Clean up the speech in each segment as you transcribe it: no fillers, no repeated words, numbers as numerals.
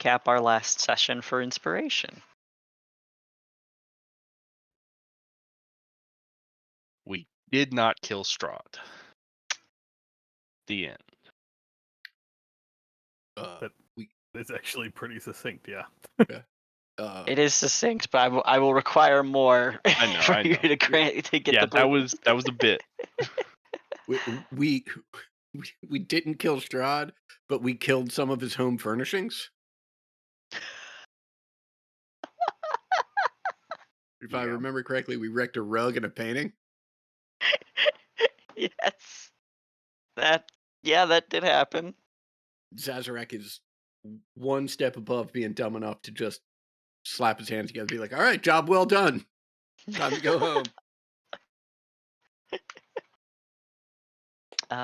recap our last session for inspiration. We did not kill Strahd. The end. Uh, That we is actually pretty succinct, yeah. yeah. It is succinct, but I will require more I know, for I you know. to to get Yeah, the that blues. was a bit. we, we we didn't kill Strahd, but we killed some of his home furnishings. If I Yeah. remember correctly, we wrecked a rug and a painting. Yes. That did happen. Zazarak is one step above being dumb enough to just slap his hands together and be like, all right, job well done. Time to go home.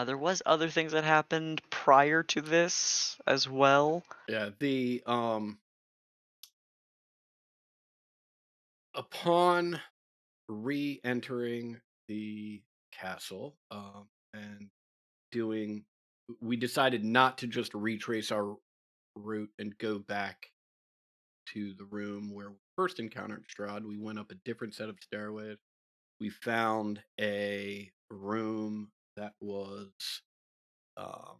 There was other things that happened prior to this as well. Yeah, the upon re-entering the castle, and doing we decided not to just retrace our route and go back to the room where we first encountered Strahd. We went up a different set of stairways. We found a room that was um,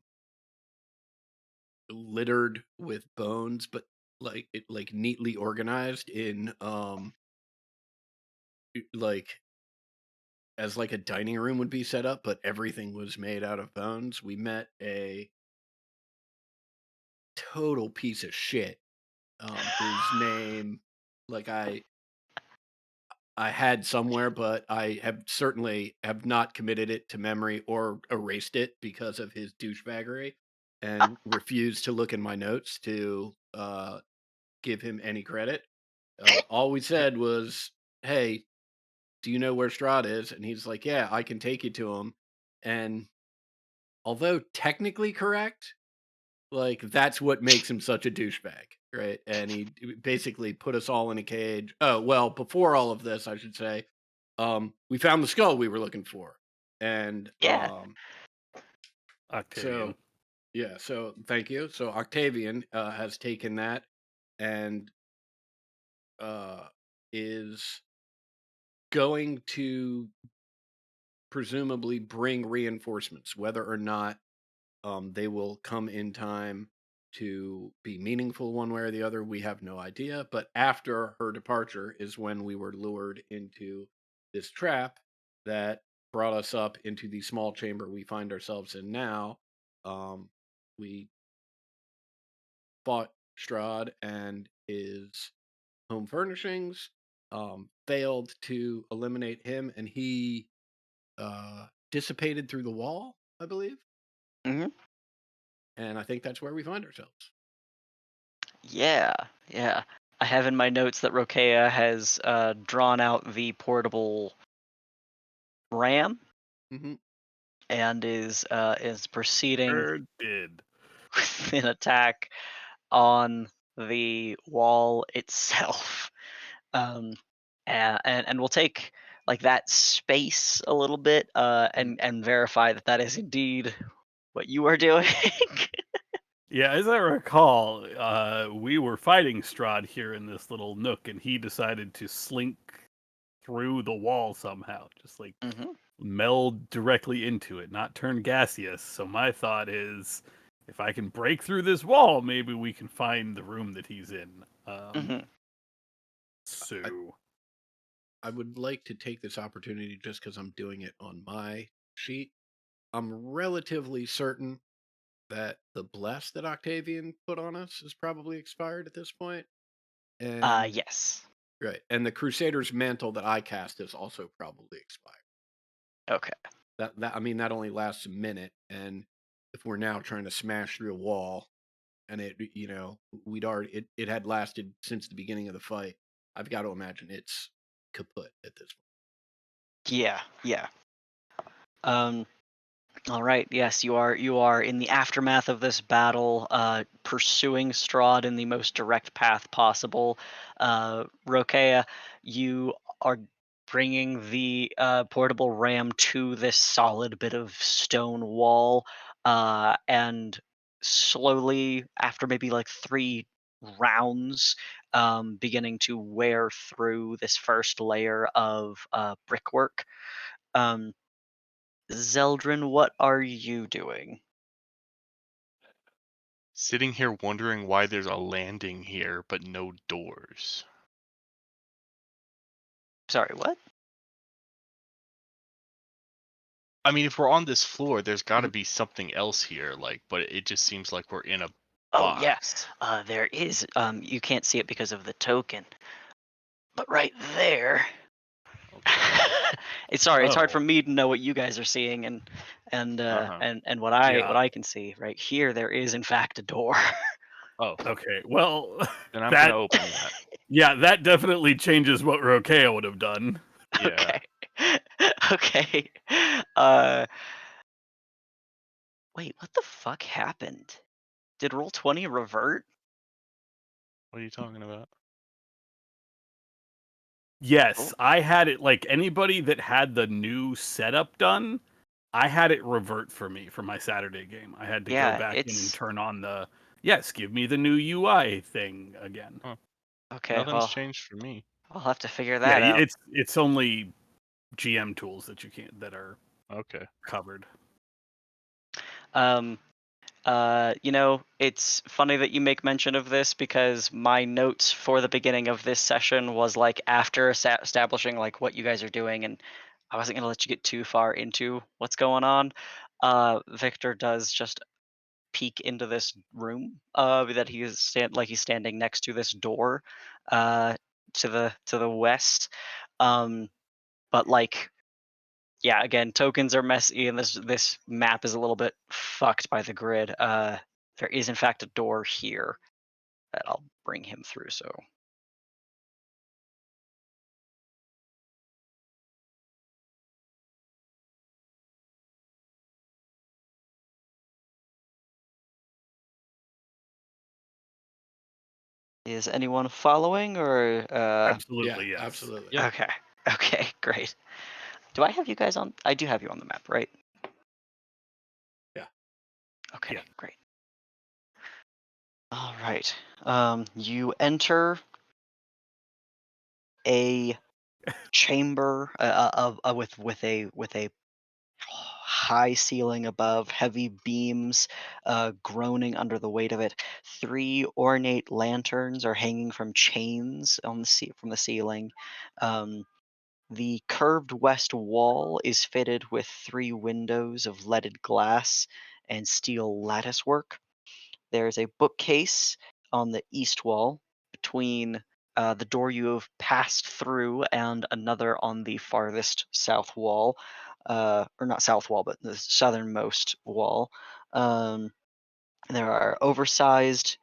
littered with bones, but like neatly organized in like as like a dining room would be set up, but everything was made out of bones. We met a total piece of shit, whose name, like I had somewhere, but I have certainly have not committed it to memory or erased it because of his douchebaggery, and refused to look in my notes to give him any credit. All we said was, "Hey, do you know where Strahd is?" And he's like, "Yeah, I can take you to him." And although technically correct, like that's what makes him such a douchebag, right? And he basically put us all in a cage. Oh, well, before all of this, I should say, we found the skull we were looking for. And Yeah. Octavian. so yeah, so thank you. So Octavian has taken that and is going to presumably bring reinforcements, whether or not they will come in time to be meaningful one way or the other. We have no idea. But after her departure is when we were lured into this trap that brought us up into the small chamber we find ourselves in now. We fought Strahd and his home furnishings, failed to eliminate him, and he dissipated through the wall, I believe. hmm And I think that's where we find ourselves. Yeah. Yeah. I have in my notes that Rokea has drawn out the portable ram Mm-hmm. and is proceeding Sure did. with an attack on the wall itself. Um, and we'll take like that space a little bit and verify that that is indeed what you are doing. Yeah, as I recall, we were fighting Strahd here in this little nook, and he decided to slink through the wall somehow, just like hmm meld directly into it, not turn gaseous. So my thought is, if I can break through this wall, maybe we can find the room that he's in. hmm I, So I would like to take this opportunity just because I'm doing it on my sheet. I'm relatively certain that the bless that Octavian put on us is probably expired at this point. And yes. right. And the Crusader's mantle that I cast is also probably expired. Okay. That I mean that only lasts a minute, and if we're now trying to smash through a wall and we'd already it had lasted since the beginning of the fight. I've got to imagine it's kaput at this point. Yeah. Yeah. Um. All right. Yes, you are in the aftermath of this battle, pursuing Strahd in the most direct path possible. Rokea, you are bringing the portable ram to this solid bit of stone wall, and slowly, after maybe like three rounds beginning to wear through this first layer of brickwork. Um, Zeldrin, what are you doing? Sitting here wondering why there's a landing here, but no doors. Sorry, what? I mean, if we're on this floor, there's got to Mhm. be something else here, like, but it just seems like we're in a Oh yeah, box. there is. You can't see it because of the token, but right there. Okay. It's sorry, it's hard for Oh, me to know what you guys are seeing Uh-huh. and yeah. what I can see. Right here, there is in fact a door. Oh, Okay. Well, then I'm that gonna open that. yeah, that definitely changes what Rokea would have done. Yeah. Okay. Okay. Uh, wait, what the fuck happened? Did roll 20 revert? What are you talking about? Yes, Oh, I had it like anybody that had the new setup done, I had it revert for me for my Saturday game. I had to go yeah, back in and it's turn on the yes, give me the new UI thing again. Huh. okay. Nothing's Well, changed for me. I'll have to figure Yeah, that out. it's only GM tools that you can't that are Okay. covered. Um, it's funny that you make mention of this because my notes for the beginning of this session was like after establishing like what you guys are doing, and I wasn't gonna let you get too far into what's going on. Victor does just peek into this room that he's standing next to this door uh, to the west. Um, but like yeah, again, tokens are messy, and this map is a little bit fucked by the grid. There is in fact a door here that I'll bring him through. So is anyone following or Yeah, Absolutely, yes. absolutely. Yeah. okay. Okay, great. Do I have you guys on? I do have you on the map, right? Yeah. Okay, Yeah. great. All right. You enter a chamber with a high ceiling above, heavy beams groaning under the weight of it. Three ornate lanterns are hanging from chains on from the ceiling. Um, the curved west wall is fitted with three windows of leaded glass and steel lattice work. There's a bookcase on the east wall between the door you have passed through and another on the farthest south wall, or not south wall, but the southernmost wall. Um, there are oversized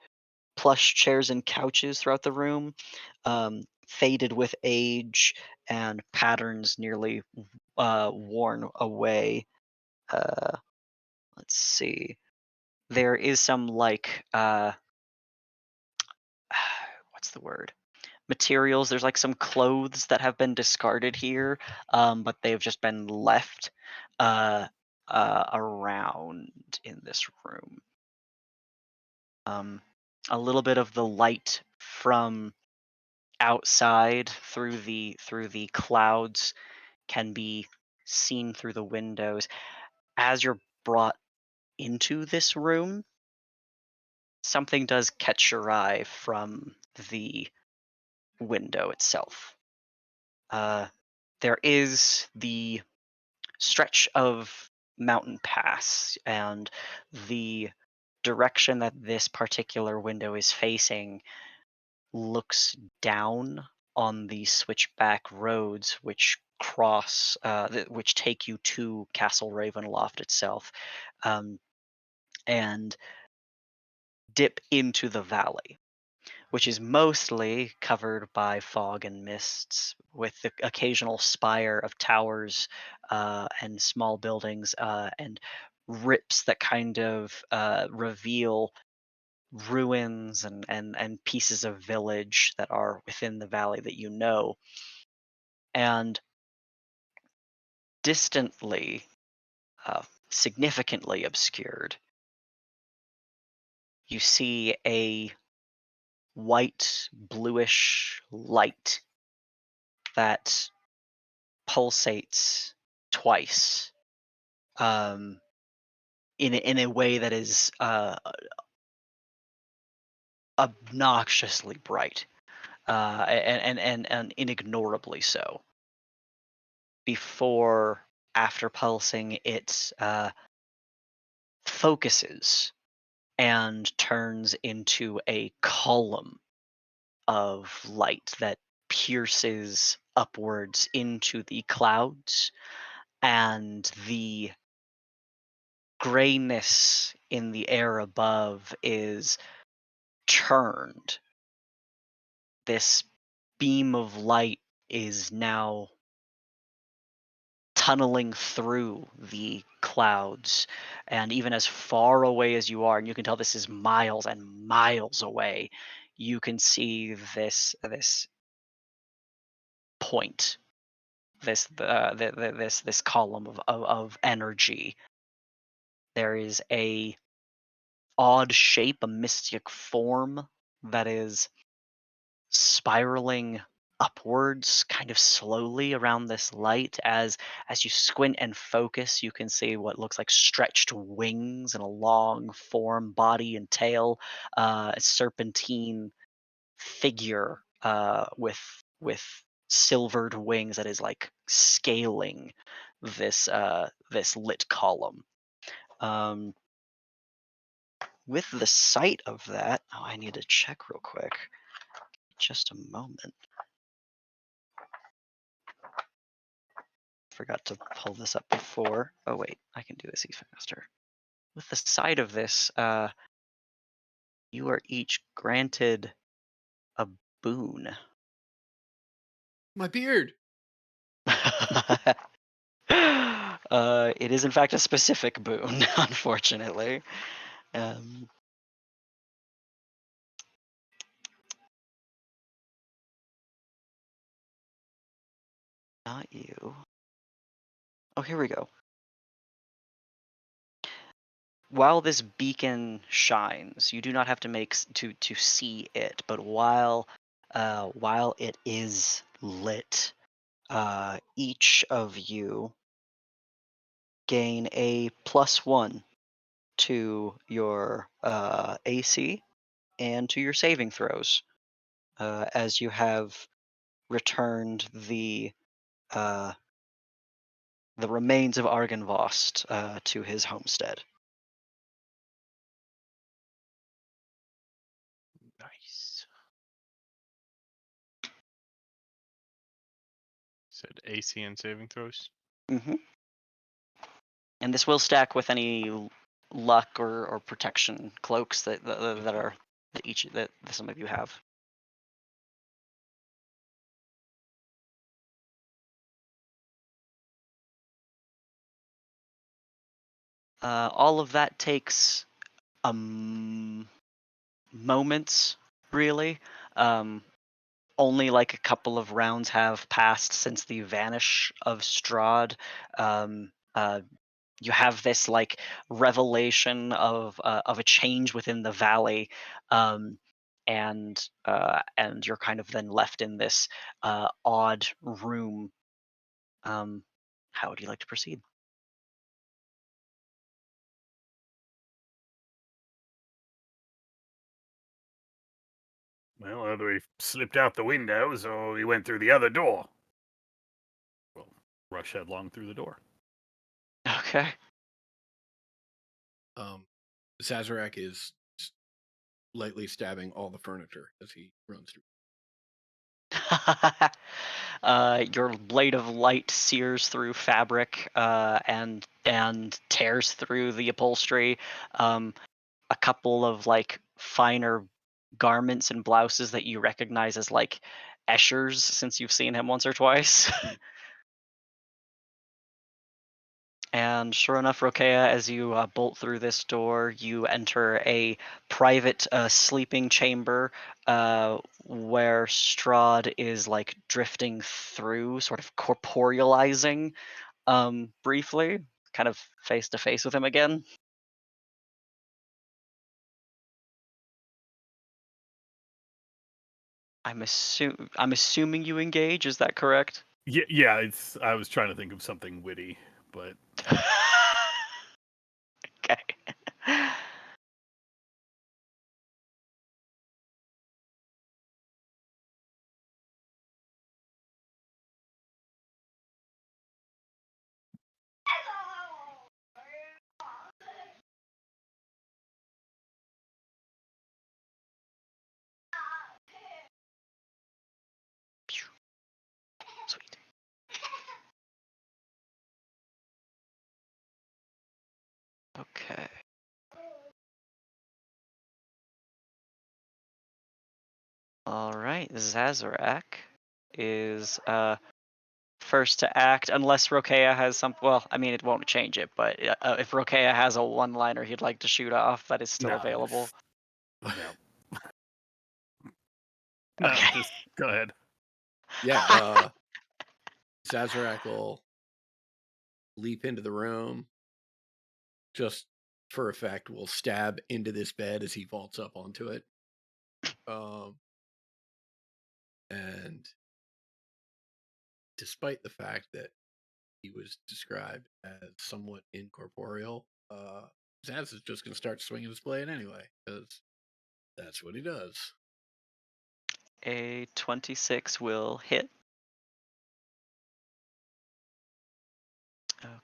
plush chairs and couches throughout the room, faded with age and patterns nearly worn away. Uh, let's see. There is some like what's the word? Materials. There's like some clothes that have been discarded here, but they've just been left uh, around in this room. A little bit of the light from outside through the clouds can be seen through the windows. As you're brought into this room, something does catch your eye from the window itself. Uh, there is the stretch of mountain pass, and the direction that this particular window is facing looks down on the switchback roads which which take you to Castle Ravenloft itself, and dip into the valley, which is mostly covered by fog and mists, with the occasional spire of towers and small buildings and rips that kind of reveal ruins and pieces of village that are within the valley that you know. And distantly, significantly obscured, you see a white, bluish light that pulsates twice, um, in a way that is obnoxiously bright, and inignorably so. Before, after pulsing, it focuses and turns into a column of light that pierces upwards into the clouds, and the grayness in the air above is turned. This beam of light is now tunneling through the clouds, and even as far away as you are, and you can tell this is miles and miles away, you can see this point, this column of energy. There is a odd shape, a mystic form that is spiraling upwards kind of slowly around this light. As you squint and focus, you can see what looks like stretched wings and a long form, body and tail, a serpentine figure with silvered wings that is like scaling this lit column. um with the sight of that, oh, I need to check real quick. Just a moment. Forgot to pull this up before. Oh wait, I can do this even faster. With the side of this, you are each granted a boon. My beard. It is in fact a specific boon, unfortunately. Um, Not you. Oh, here we go. While this beacon shines, you do not have to to see it, but while it is lit, each of you gain a +1 to your AC and to your saving throws, as you have returned uh, the remains of Argynvost to his homestead. Nice. Said AC and saving throws. hmm And this will stack with any luck or protection cloaks that some of you have. All of that takes moments, really. Only like a couple of rounds have passed since the vanish of Strahd. Um, you have this like revelation of a change within the valley, um, and you're kind of then left in this odd room. How would you like to proceed? Well, either we slipped out the windows or we went through the other door. Well, rush headlong through the door. Okay. Sazerac is lightly stabbing all the furniture as he runs through. Your blade of light sears through fabric, and tears through the upholstery. A couple of like finer garments and blouses that you recognize as like Escher's, since you've seen him once or twice. And sure enough, Rokea, as you bolt through this door, you enter a private sleeping chamber, where Strahd is like drifting through, sort of corporealizing, briefly, kind of face to face with him again. I'm assuming you engage. Is that correct? Yeah. It's. I was trying to think of something witty, but Okay. Sweet. Okay. All right. Zazarak is first to act, unless Rokea has some. Well, I mean, it won't change it, but if Rokea has a one-liner he'd like to shoot off, that is still no, available. no, no. Okay. Just go ahead. Yeah, Zazarak will leap into the room, just for effect, will stab into this bed as he vaults up onto it. And despite the fact that he was described as somewhat incorporeal, Zaz is just going to start swinging his blade anyway, because that's what he does. A 26 will hit.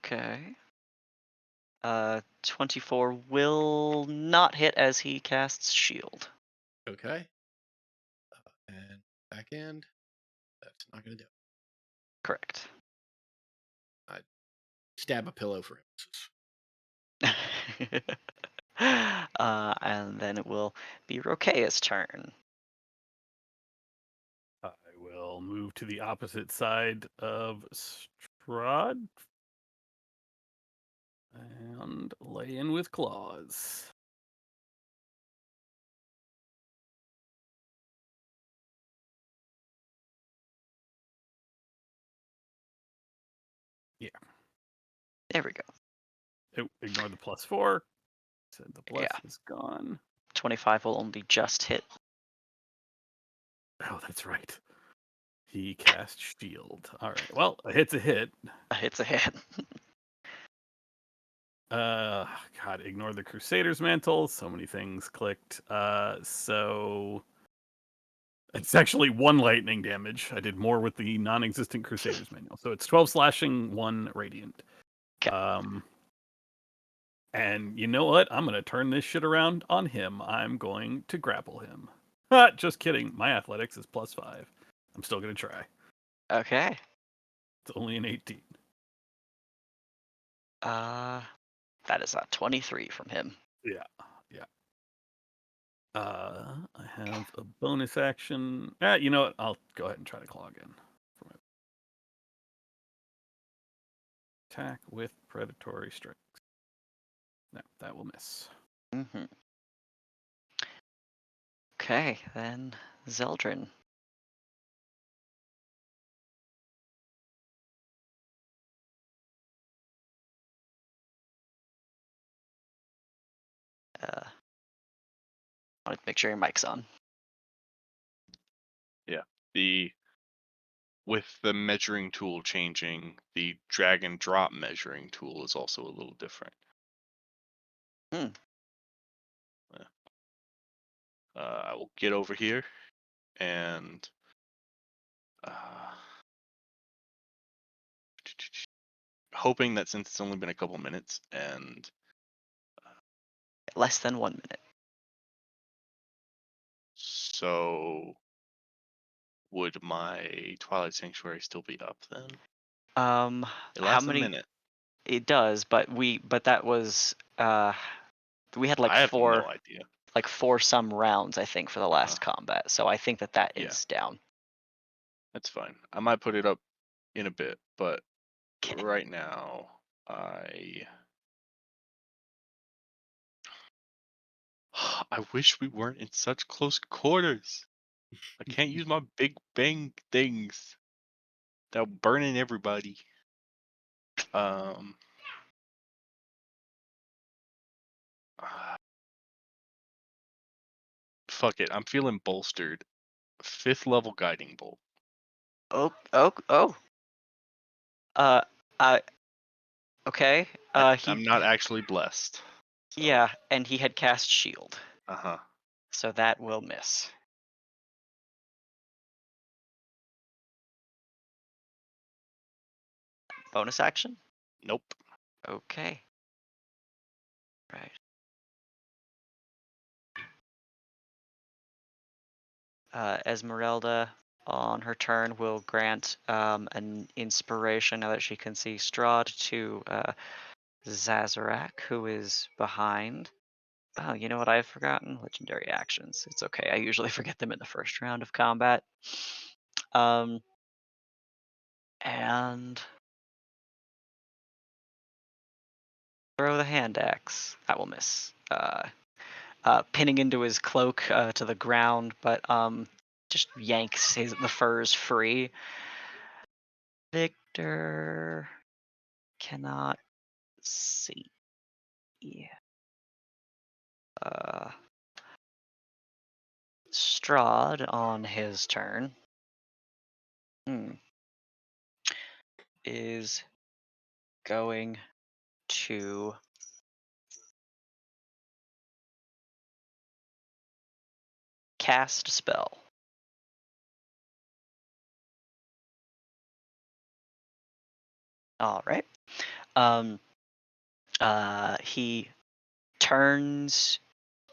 Okay. 24 will not hit as he casts shield. Okay. And backhand, that's not going to do it. Correct. Stab a pillow for him. And then it will be Rokea's turn. I will move to the opposite side of Strahd and lay in with claws. Yeah. There we go. Oh, ignore the +4. Said the plus Yeah. is gone. 25 will only just hit. Oh, that's right. He cast shield. All right. Well, a hit's a hit. It's a hit. God, ignore the Crusader's mantle. So many things clicked. So it's actually 1 lightning damage. I did more with the non-existent Crusader's manual. So it's 12 slashing, 1 radiant. Okay. And you know what? I'm going to turn this shit around on him. I'm going to grapple him. Just kidding. My athletics is +5. I'm still going to try. Okay. It's only an 18. That is a 23 from him. Yeah. I have a bonus action. You know what? I'll go ahead and try to claw again. For my attack with predatory strikes. No, that will miss. Mm-hmm. Okay, then Zeldrin. Wanted to make sure your mic's on. With the measuring tool changing, the drag and drop measuring tool is also a little different. Hmm. I will get over here and uh, hoping that since it's only been a couple minutes and Less than 1 minute. so would my Twilight Sanctuary still be up then? It How lasts a many? minute. It does, but that was we had I have no idea. like 4 some rounds, I think, for the last combat. So I think that Yeah. is down. That's fine. I might put it up in a bit, but Okay. right now I wish we weren't in such close quarters. I can't use my big bang things. They're burning everybody. Fuck it. I'm feeling bolstered. 5th level guiding bolt. Oh, oh, oh. Uh, uh, okay. I'm not actually blessed. So, Yeah, and he had cast shield, Uh-huh. so that will miss. Bonus action? Nope. Okay. Right. Esmeralda, on her turn, will grant an inspiration now that she can see Strahd to Zazarak, who is behind. Oh, you know what I've forgotten? Legendary actions. It's okay. I usually forget them in the first round of combat. And throw the hand axe. That will miss. Pinning into his cloak to the ground, but just yanks the furs free. Victor cannot see. Strahd on his turn is going to cast a spell. All right. He turns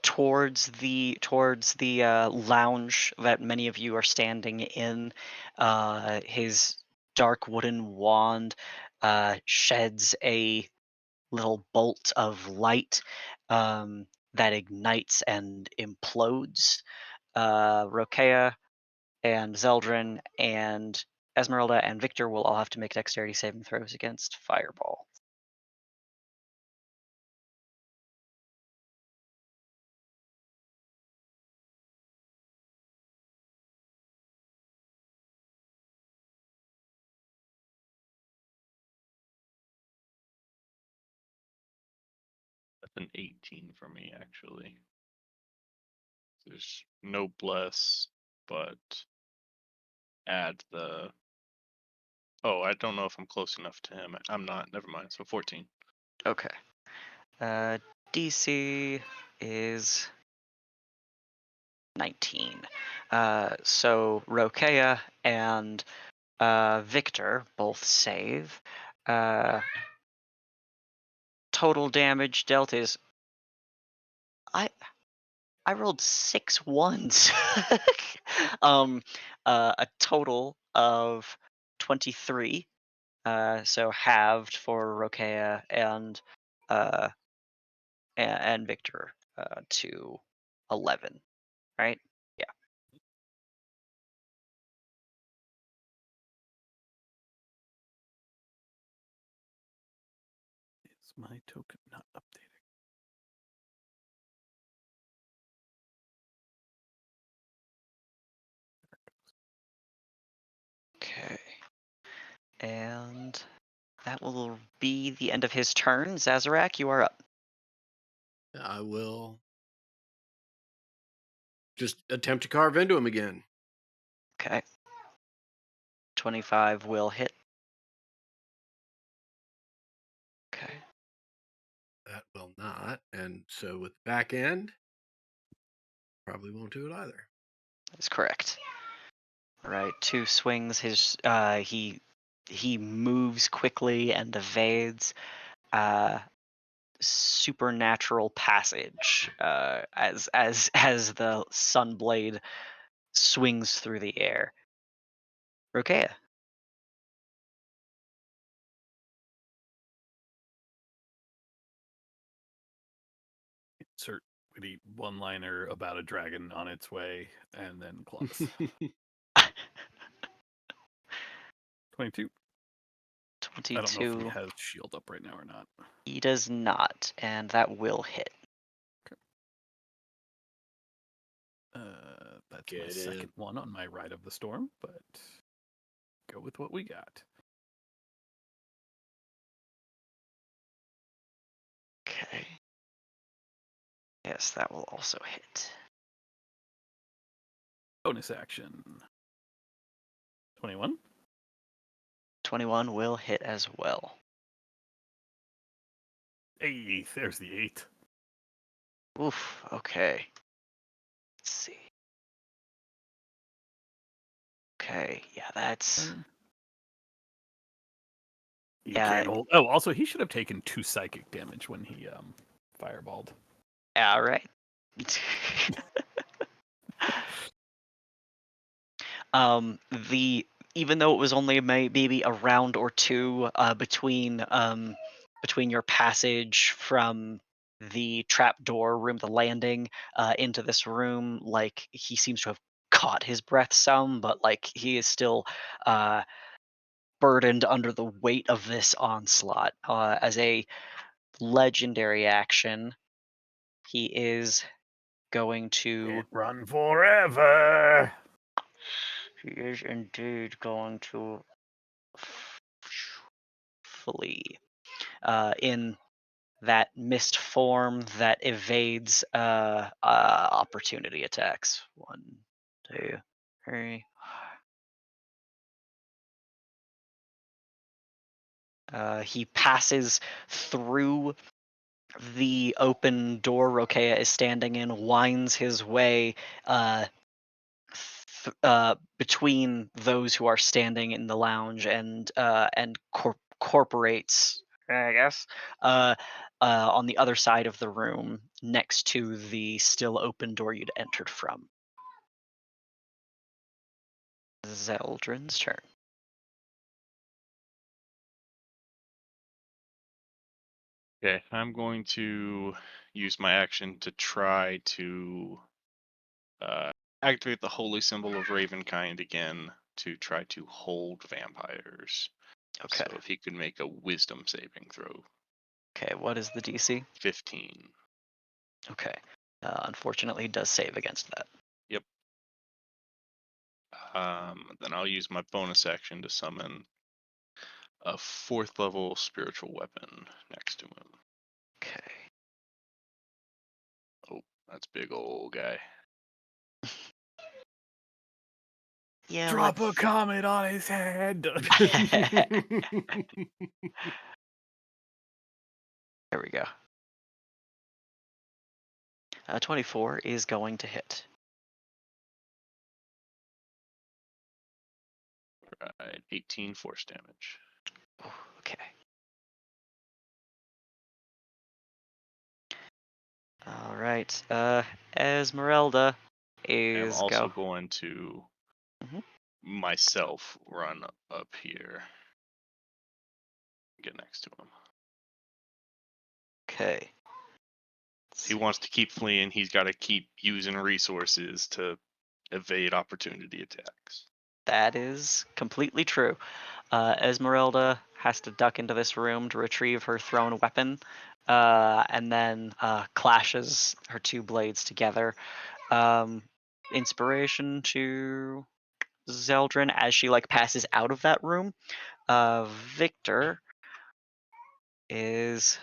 towards the lounge that many of you are standing in. His dark wooden wand sheds a little bolt of light that ignites and implodes. Rokea and Zeldrin and Esmeralda and Victor will all have to make dexterity saving throws against Fireball. That's an 18 for me, actually. There's no bless, but add the... Oh, I don't know if I'm close enough to him. I'm not. Never mind. So 14. Okay. DC is 19. So Rokea and Victor both save. Total damage dealt is I rolled 6 ones. A total of 23. So halved for Rokea uh, and Victor to 11, right? Yeah. Is my token not updating? Okay. And that will be the end of his turn. Zazarak, you are up. I will just attempt to carve into him again. Okay. 25 will hit. Okay. That will not. And so with back end, probably won't do it either. That's correct. All right, 2 swings. His he moves quickly and evades. Supernatural passage as the sunblade swings through the air. Rokea. Insert witty one-liner about a dragon on its way, and then claws. 22. I don't know if he 22. has shield up right now or not. He does not, and that will hit. That's Get my it. second one on my Ride of the Storm, but go with what we got. Okay. Yes, that will also hit. Bonus action. 21. 21 will hit as well. Hey, there's the 8. Oof, okay. Let's see. Okay, yeah, that's... You Yeah, can't hold. Oh, also, he should have taken 2 psychic damage when he fireballed. yeah, right. The even though it was only maybe a round or two between your passage from the trapdoor room, the landing, into this room, like he seems to have caught his breath some, but like he is still uh, burdened under the weight of this onslaught. As a legendary action, he is going to. Can't run forever. He is indeed going to flee in that mist form that evades opportunity attacks. 1, 2, 3. He passes through the open door Rokea is standing in, winds his way between those who are standing in the lounge and corporates, I guess, on the other side of the room, next to the still open door you'd entered from. Zeldrin's turn. Okay, I'm going to use my action to try to activate the holy symbol of Ravenkind again to try to hold vampires. Okay. So if he could make a wisdom saving throw. Okay, what is the DC? 15. Okay. Unfortunately, he does save against that. Yep. Then I'll use my bonus action to summon a 4th level spiritual weapon next to him. Okay. Oh, that's big old guy. Yeah, Drop a let's... comet on his head. There we go. 24 is going to hit. Right, 18 force damage. Okay. All right. Esmeralda I'm is also go. going to Mhm. myself run up here. Get next to him. Okay. He wants to keep fleeing. He's got to keep using resources to evade opportunity attacks. That is completely true. Esmeralda has to duck into this room to retrieve her thrown weapon, and then clashes her two blades together. Inspiration to Zeldrin as she like passes out of that room. Victor is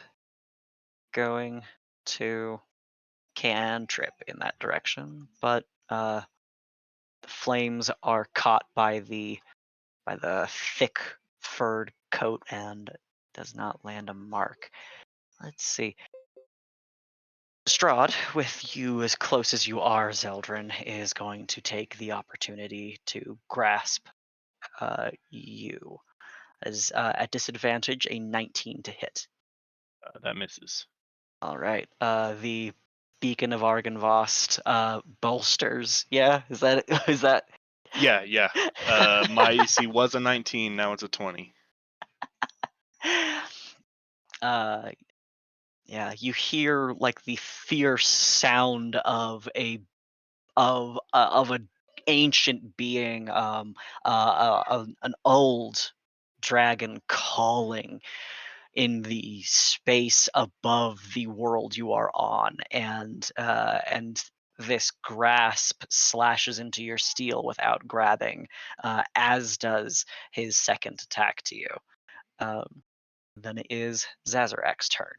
going to cantrip in that direction, but the flames are caught by the thick furred coat and does not land a mark. Let's see. Strahd, with you as close as you are, Zeldrin, is going to take the opportunity to grasp you. As at disadvantage, a 19 to hit. That misses. All right. The Beacon of Argynvost bolsters. Yeah, is that is that? Yeah. My AC was a 19. Now it's a 20. Yeah, you hear like the fierce sound of an ancient being, an old dragon calling in the space above the world you are on, and this grasp slashes into your steel without grabbing, as does his second attack to you. Then it is Zazarak's turn.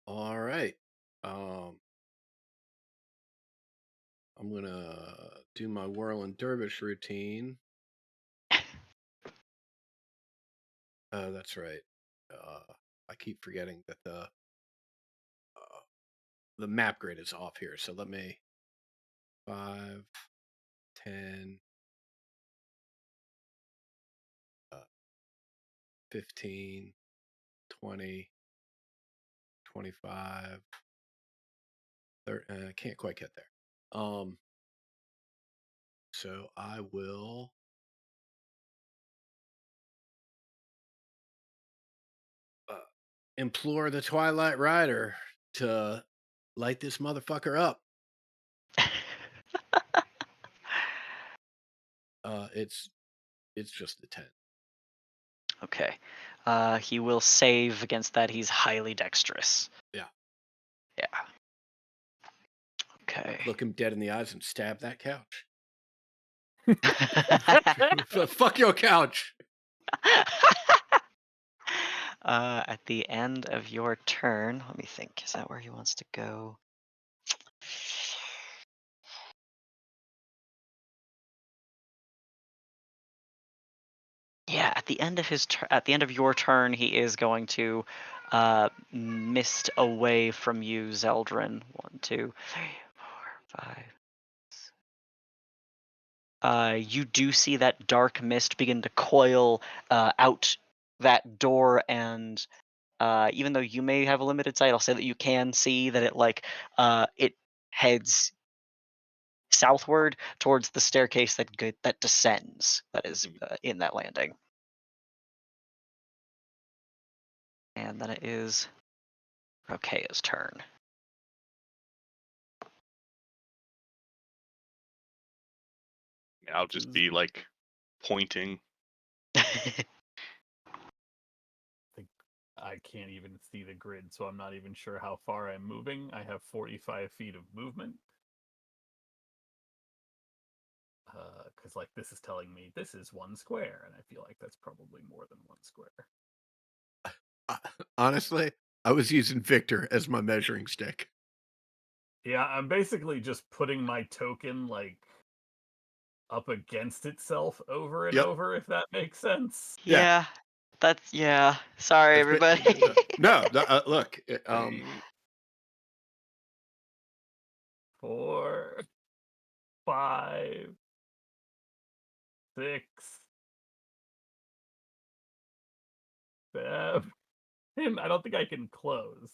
All right. Um, I'm gonna do my whirling dervish routine. Oh, that's right. I keep forgetting that the map grid is off here. So let me 5, 10, 15, 20, 25, 30. I can't quite get there. So I will implore the Twilight Rider to light this motherfucker up. It's just a 10. Okay. He will save against that. He's highly dexterous. Yeah. Yeah. Okay. Look him dead in the eyes and stab that couch. Fuck your couch. At the end of your turn, let me think. Is that where he wants to go? Yeah, at the end of at the end of your turn, he is going to mist away from you, Zeldrin. 1, 2, 3, 4, 5. You do see that dark mist begin to coil out that door, and even though you may have a limited sight, I'll say that you can see that it heads southward towards the staircase that descends. That is in that landing. And then it is Rokea's turn. I'll just be like pointing. I can't even see the grid, so I'm not even sure how far I'm moving. I have 45 feet of movement. Because like this is telling me this is 1 square, and I feel like that's probably more than 1 square. Honestly, I was using Victor as my measuring stick. Yeah, I'm basically just putting my token like up against itself over and over, if that makes sense. Yeah, yeah. Sorry, everybody. No, look. 3, 4, 5, 6, 7. I don't think I can close,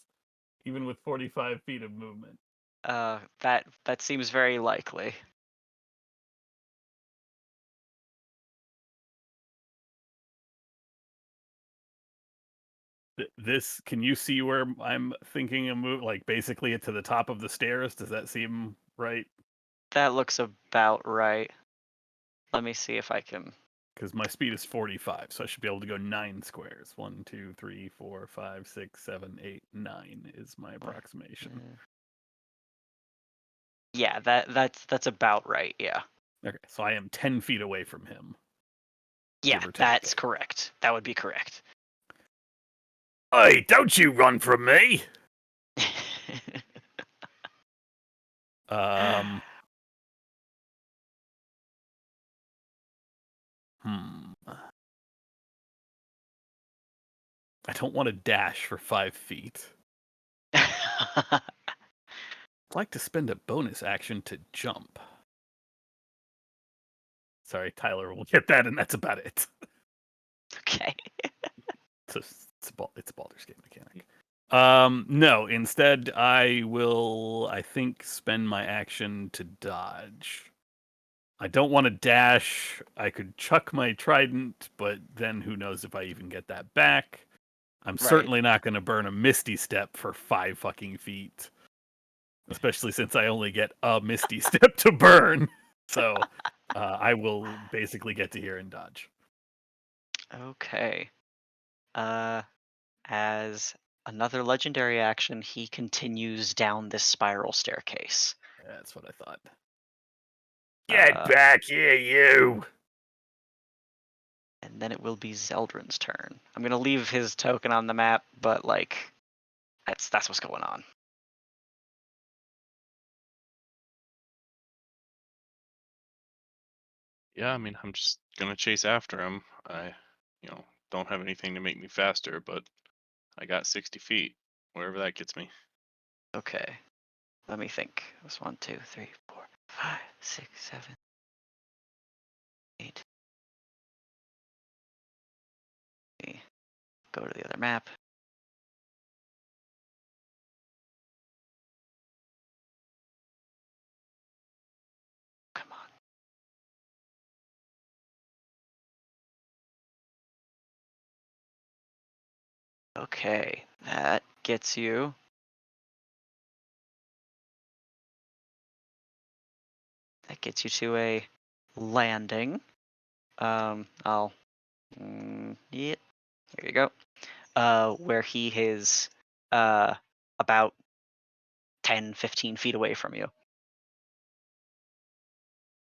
even with 45 feet of movement. That seems very likely. This, can you see where I'm thinking a move? Like basically to the top of the stairs. Does that seem right? That looks about right. Let me see if I can. Because my speed is 45, so I should be able to go 9 squares. 1, 2, 3, 4, 5, 6, 7, 8, 9 is my approximation. Yeah, that's about right. Yeah. Okay, so I am 10 feet away from him. Yeah, that's correct. That would be correct. Hey, don't you run from me! I don't want to dash for 5 feet. I'd like to spend a bonus action to jump. Sorry, Tyler will get that, and that's about it. Okay. It's a Baldur's Gate mechanic. No, instead I will, I think, spend my action to dodge. I don't want to dash. I could chuck my trident, but then who knows if I even get that back. I'm certainly not going to burn a Misty Step for 5 fucking feet. Especially since I only get a Misty Step to burn. So I will basically get to here and dodge. Okay. As another legendary action, he continues down this spiral staircase. That's what I thought. Get back here, you! And then it will be Zeldrin's turn. I'm gonna leave his token on the map, but like, that's what's going on. Yeah, I mean, I'm just gonna chase after him. I, don't have anything to make me faster, but I got 60 feet, wherever that gets me. Okay. Let me think. It was 1, 2, 3, 4, 5, 6, 7, 8. Go to the other map. Come on. Okay, that gets you. That gets you to a landing. I'll. Yeah, there you go. Where he is about 10, 15 feet away from you.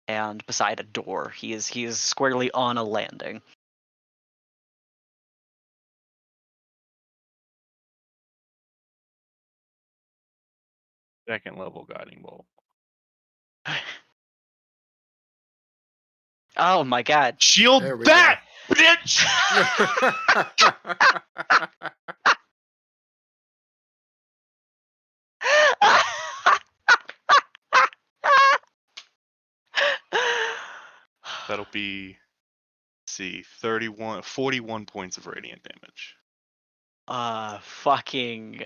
And beside a door. He is squarely on a landing. Second level guiding bolt. Oh my god. Shield There we that, bitch! That'll be, let's see, 41 points of radiant damage. Fucking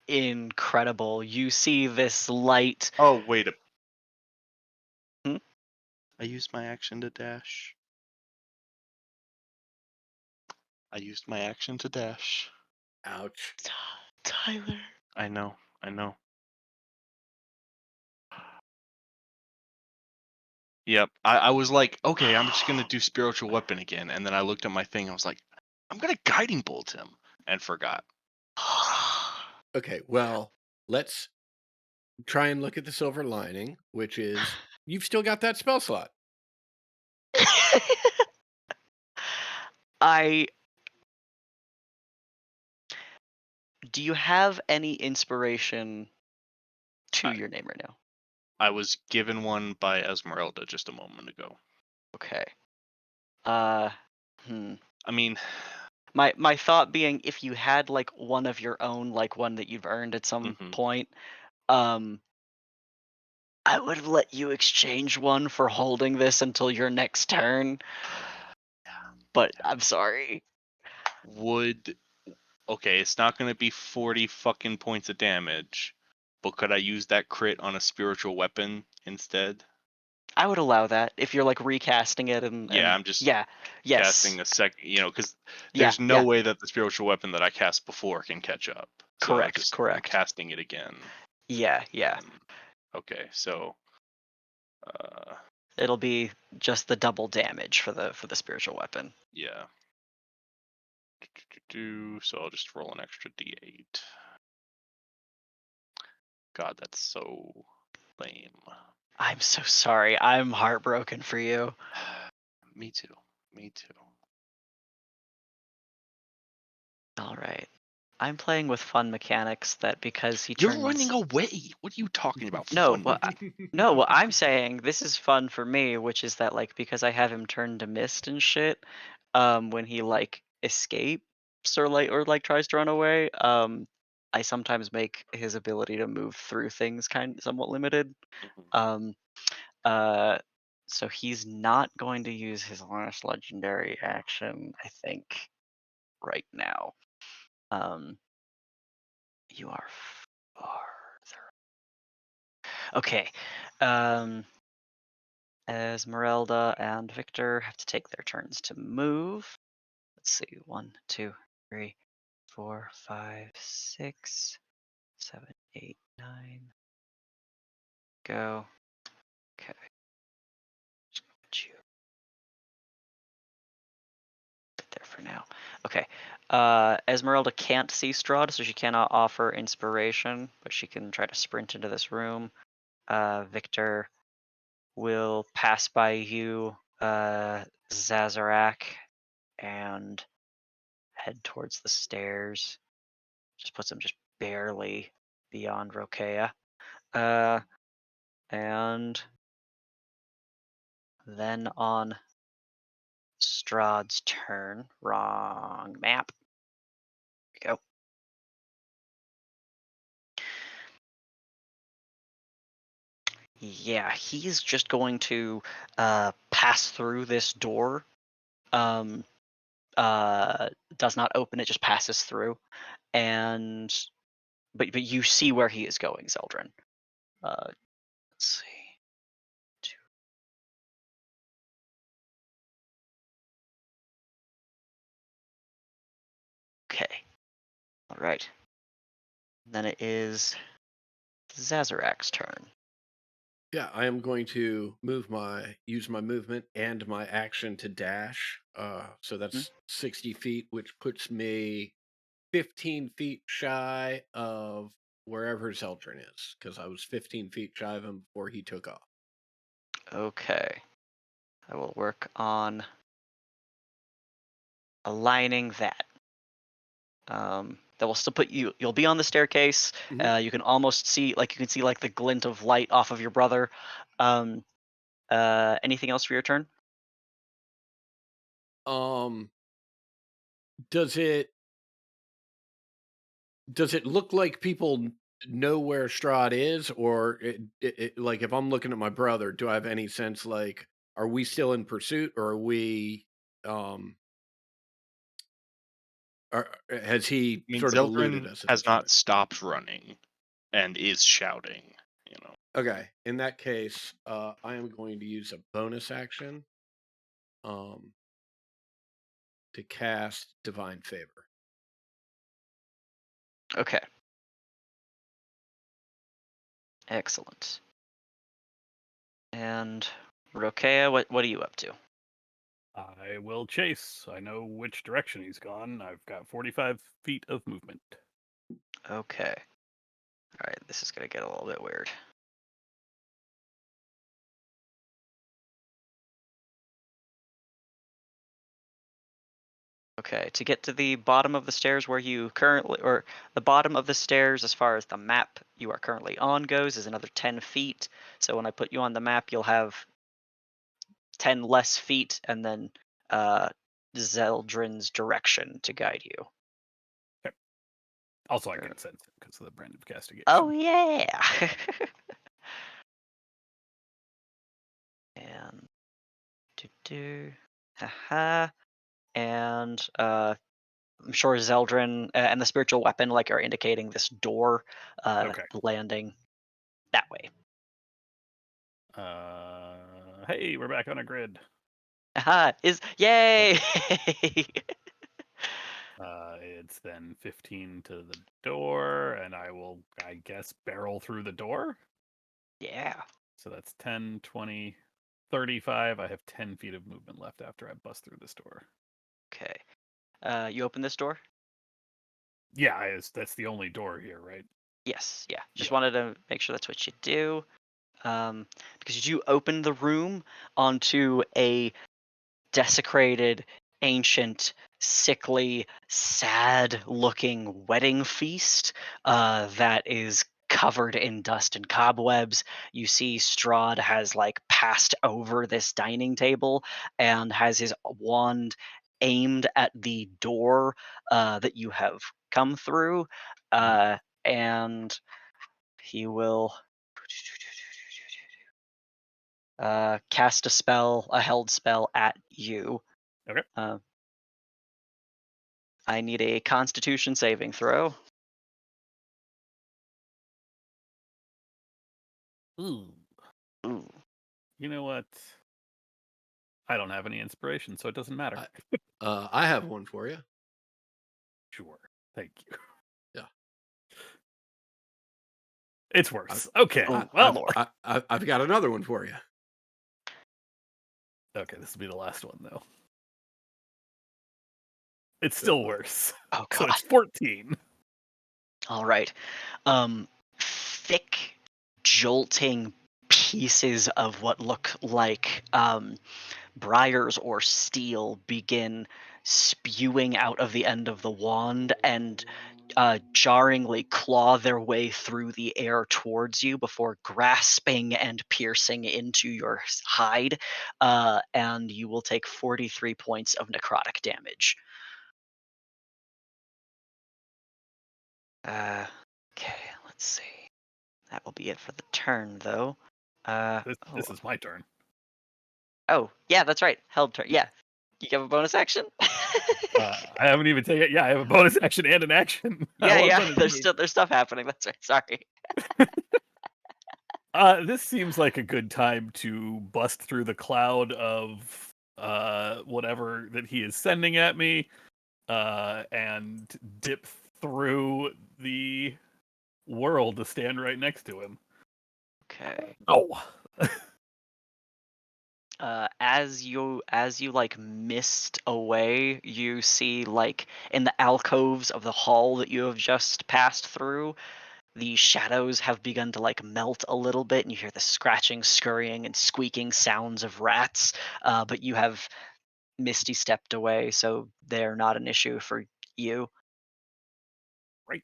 incredible. You see this light. Oh, wait a. Hmm? I used my action to dash. I used my action to dash. Ouch. Tyler. I know. Yep. I was like, okay, I'm just gonna do spiritual weapon again, and then I looked at my thing. I was like, I'm gonna guiding bolt him, and forgot. Okay, well, let's try and look at the silver lining, which is you've still got that spell slot. Do you have any inspiration to I- your name right now? I was given one by Esmeralda just a moment ago. Okay. I mean, My thought being, if you had like one of your own, like one that you've earned at some mhm. point, I would let you exchange one for holding this until your next turn. But I'm sorry. Okay, it's not gonna be 40 fucking points of damage, but could I use that crit on a spiritual weapon instead? I would allow that if you're like recasting it Yeah, and I'm just yeah, yes, casting a because yeah, there's no yeah, way that the spiritual weapon that I cast before can catch up. So correct, I'm correct. casting it again. Yeah, yeah. Okay, so uh, It'll be just the double damage for the spiritual weapon. yeah. So I'll just roll an extra d8. God, that's so lame. I'm so sorry. I'm heartbroken for you. Me too. Me too. All right. I'm playing with fun mechanics that because he You're turns. running away. What are you talking about? No, Fun. what I'm saying, this is fun for me, which is that like because I have him turn to mist and shit, when he like escapes or like tries to run away, I sometimes make his ability to move through things somewhat limited. Mhm. Um, uh, so he's not going to use his last legendary action, I think, right now. You are farther. Okay. Esmeralda and Victor have to take their turns to move. Let's see. 1, 2, 3, 4, 5, 6, 7, 8, 9. Go. Okay. Just gonna put you right there for now. Okay. Esmeralda can't see Strahd, so she cannot offer inspiration, but she can try to sprint into this room. Victor will pass by you, Zazarak, and head towards the stairs. Just puts him just barely beyond Rokea. And then on Strahd's turn. Wrong map. Here we go. Yeah, he's just going to pass through this door. Um, does not open it, just passes through. And but you see where he is going, Zeldrin. Let's see. Okay. All right. Then it is Zazarak's turn. Yeah, I am going to use my movement and my action to dash. So that's 60 feet, which puts me 15 feet shy of wherever Zeldrin is, because I was 15 feet shy of him before he took off. Okay. I will work on aligning that. That will still put you. You'll be on the staircase. You can almost see, you can see, the glint of light off of your brother. Anything else for your turn? Does it look like people know where Strahd is, or like if I'm looking at my brother, do I have any sense like are we still in pursuit, or are we has he I mean, sort of eluded Zeldrin us at has this point? not stopped running and is shouting, Okay, in that case, I am going to use a bonus action to cast Divine Favor. Okay. Excellent. And Rokea, what are you up to? I will chase. I know which direction he's gone. I've got 45 feet of movement. Okay. All right, this is gonna get a little bit weird. Okay, to get to the bottom of the stairs where you currently, or the bottom of the stairs as far as the map you are currently on goes, is another 10 feet. So when I put you on the map, you'll have 10 less feet, and then Zeldrin's direction to guide you. Okay. Also, I can sense it because of the brand of castigation. Oh, yeah! And haha. And I'm sure Zeldrin and the spiritual weapon are indicating this door Okay. landing that way. Hey, we're back on a grid. Haha, yay! It's then 15 to the door, and I will, I guess, barrel through the door. Yeah. So that's 10, 20, 35. I have 10 feet of movement left after I bust through this door. Okay. You open this door? Yeah, that's the only door here, right? Yes. Yeah. Just Yeah. wanted to make sure that's what you do. Because you open the room onto a desecrated, ancient, sickly, sad-looking wedding feast that is covered in dust and cobwebs. You see Strahd has passed over this dining table and has his wand aimed at the door that you have come through, and he will cast a held spell at you. Okay. I need a Constitution saving throw. Ooh. Ooh. You know what? I don't have any inspiration, so it doesn't matter. I have one for you. Sure. Thank you. Yeah. It's worse. Okay. I've got another one for you. Okay, this will be the last one, though. It's still worse. Oh, God. So it's 14. All right. Thick, jolting pieces of what look like briars or steel begin spewing out of the end of the wand, and jarringly claw their way through the air towards you before grasping and piercing into your hide, and you will take 43 points of necrotic damage. Okay, let's see. That will be it for the turn, though. This is my turn. Oh, yeah, that's right. Held turn. Yeah. You have a bonus action? I haven't even taken it. Yeah, I have a bonus action and an action. Yeah. There's stuff happening. That's right. Sorry. This seems like a good time to bust through the cloud of whatever that he is sending at me, and dip through the world to stand right next to him. Okay. Oh. As you like mist away, you see like in the alcoves of the hall that you have just passed through, the shadows have begun to like melt a little bit, and you hear the scratching, scurrying, and squeaking sounds of rats. But you have misty stepped away, so they're not an issue for you. Right.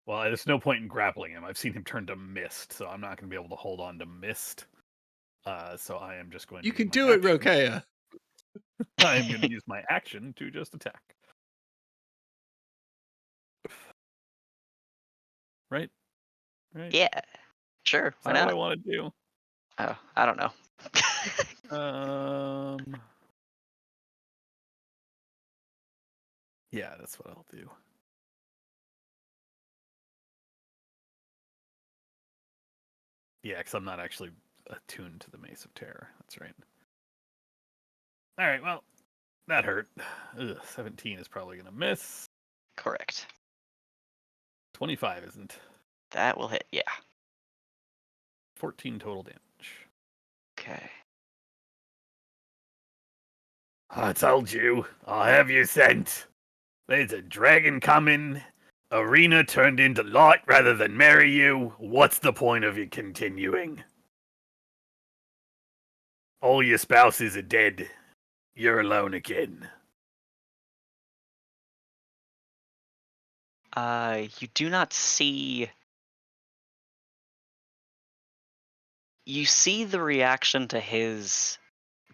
Well, there's no point in grappling him. I've seen him turn to mist, so I'm not going to be able to hold on to mist. So I am just going to You use can my do it, action. Rokea. I am going to use my action to just attack. Right? Yeah, sure. Is Why that what I not? want to do? Oh, I don't know. Yeah, that's what I'll do. Yeah, because I'm not actually attuned to the Mace of Terror. That's right. All right, well, that hurt. 17 is probably going to miss. Correct. 25 isn't. That will hit. Yeah. 14 total damage. Okay. I told you, I'll have you sent. There's a dragon coming. Arena turned into light rather than marry you. What's the point of you continuing? All your spouses are dead. You're alone again. You do not see. You see the reaction to his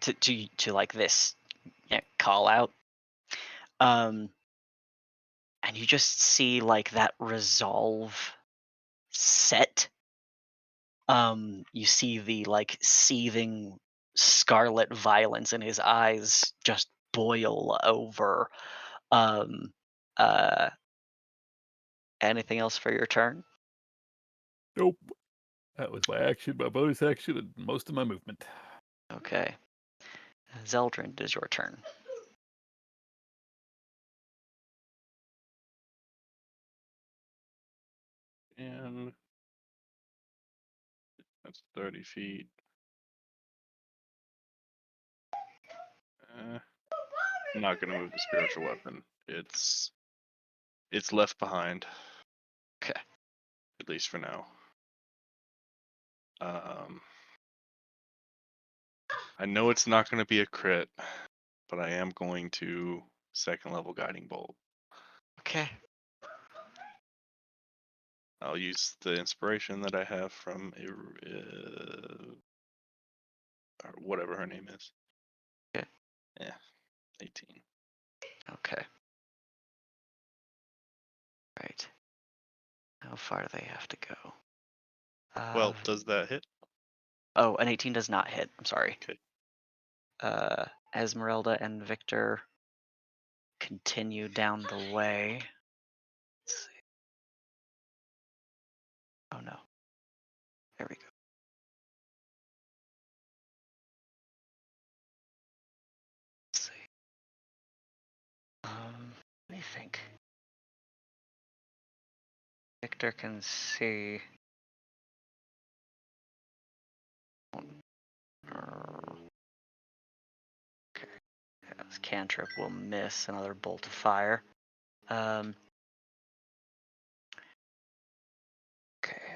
to like this call out, and you just see like that resolve set. You see the like seething scarlet violence in his eyes just boil over. Um, uh, Anything else for your turn? Nope. That was my action, my bonus action, and most of my movement. Okay. Zeldrin, it is your turn. And that's 30 feet. I'm not gonna move the spiritual weapon. It's left behind. Okay. At least for now. I know it's not gonna be a crit, but I am going to second level guiding bolt. Okay. I'll use the inspiration that I have from or whatever her name is. Okay. Yeah, 18. Okay. Right. How far do they have to go? Well, does that hit? Oh, an 18 does not hit. I'm sorry. Okay. Esmeralda and Victor continue down the way. Let's see. Oh no. There we go. Let's see. Let me think. Victor can see. Okay. This cantrip will miss another bolt of fire. Okay,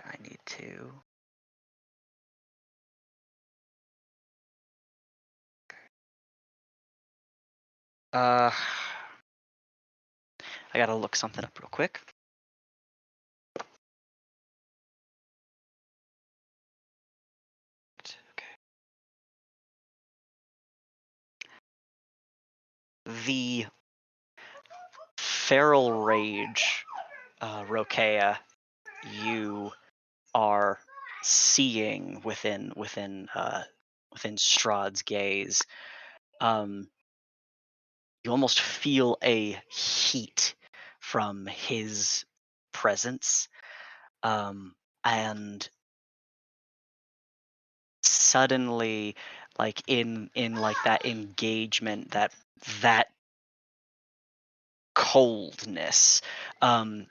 I need to. I gotta look something up real quick. Okay. The feral rage, Rokea, you are seeing within Strahd's gaze. You almost feel a heat from his presence, and suddenly, like in like that engagement, that coldness,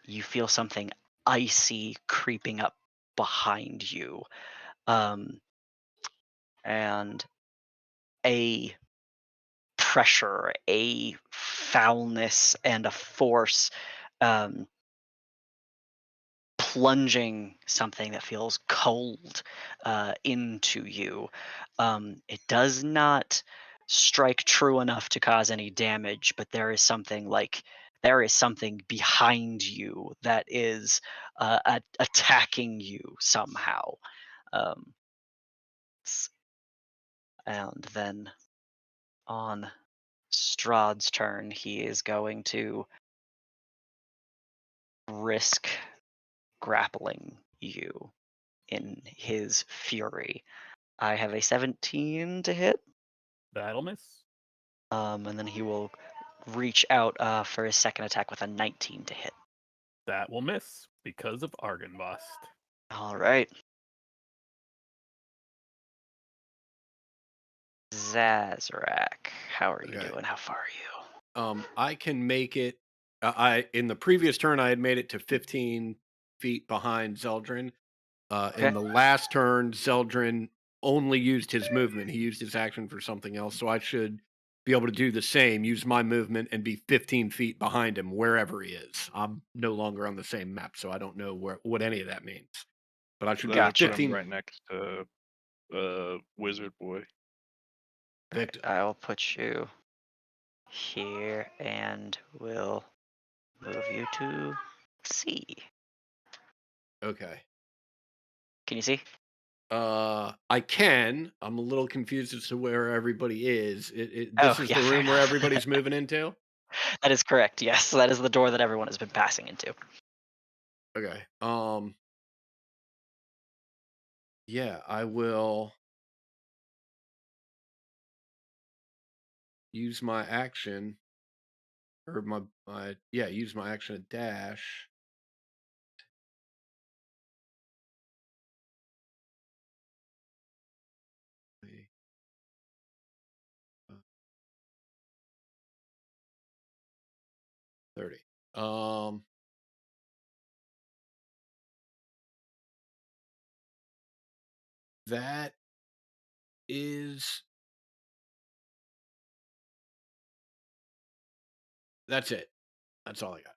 you feel something icy creeping up behind you, um, and a pressure, a foulness, and a force, um, plunging something that feels cold into you. It does not strike true enough to cause any damage, but there is something behind you that is attacking you somehow. Um, and then on Strahd's turn, he is going to risk grappling you in his fury. I have a 17 to hit, That'll miss. and then he will reach out for his second attack with a 19 to hit. That will miss because of Argynvost. All right. Zazarak, how are you Okay. doing? How far are you? I can make it. I in the previous turn I had made it to 15 feet behind Zeldrin. Okay. In the last turn, Zeldrin only used his movement. He used his action for something else, so I should be able to do the same. Use my movement and be 15 feet behind him wherever he is. I'm no longer on the same map, so I don't know what any of that means. But I should be That put him 15. right next to Wizard Boy. Victor. I will put you here and will move you to C. Okay. Can you see? I can. I'm a little confused as to where everybody is. This Oh, is yeah, the fair room where enough. everybody's moving into. That is correct. Yes, that is the door that everyone has been passing into. Okay. Yeah, I will use my action or use my action to dash. Uh, 30. That is that's it. That's all I got.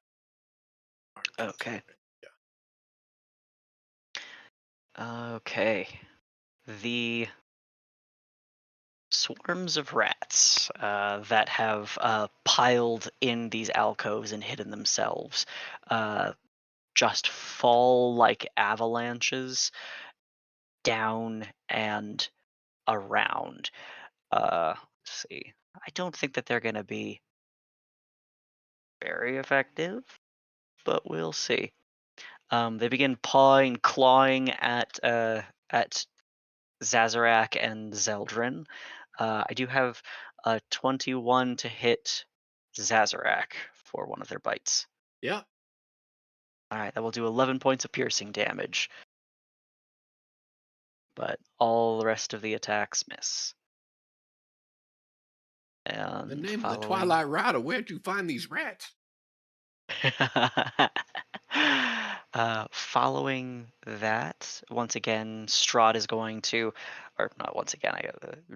All right, that's Okay. moving. Okay. The swarms of rats that have piled in these alcoves and hidden themselves just fall like avalanches down and around. Let's see. I don't think that they're going to be very effective, but we'll see. They begin pawing, clawing at Zazarak and Zeldrin. I do have a 21 to hit Zazarak for one of their bites. Yeah. All right, that will do 11 points of piercing damage, but all the rest of the attacks miss. The And name of the following, Twilight Rider. Where'd you find these rats? following that, once again, Strahd is going to, or not once again,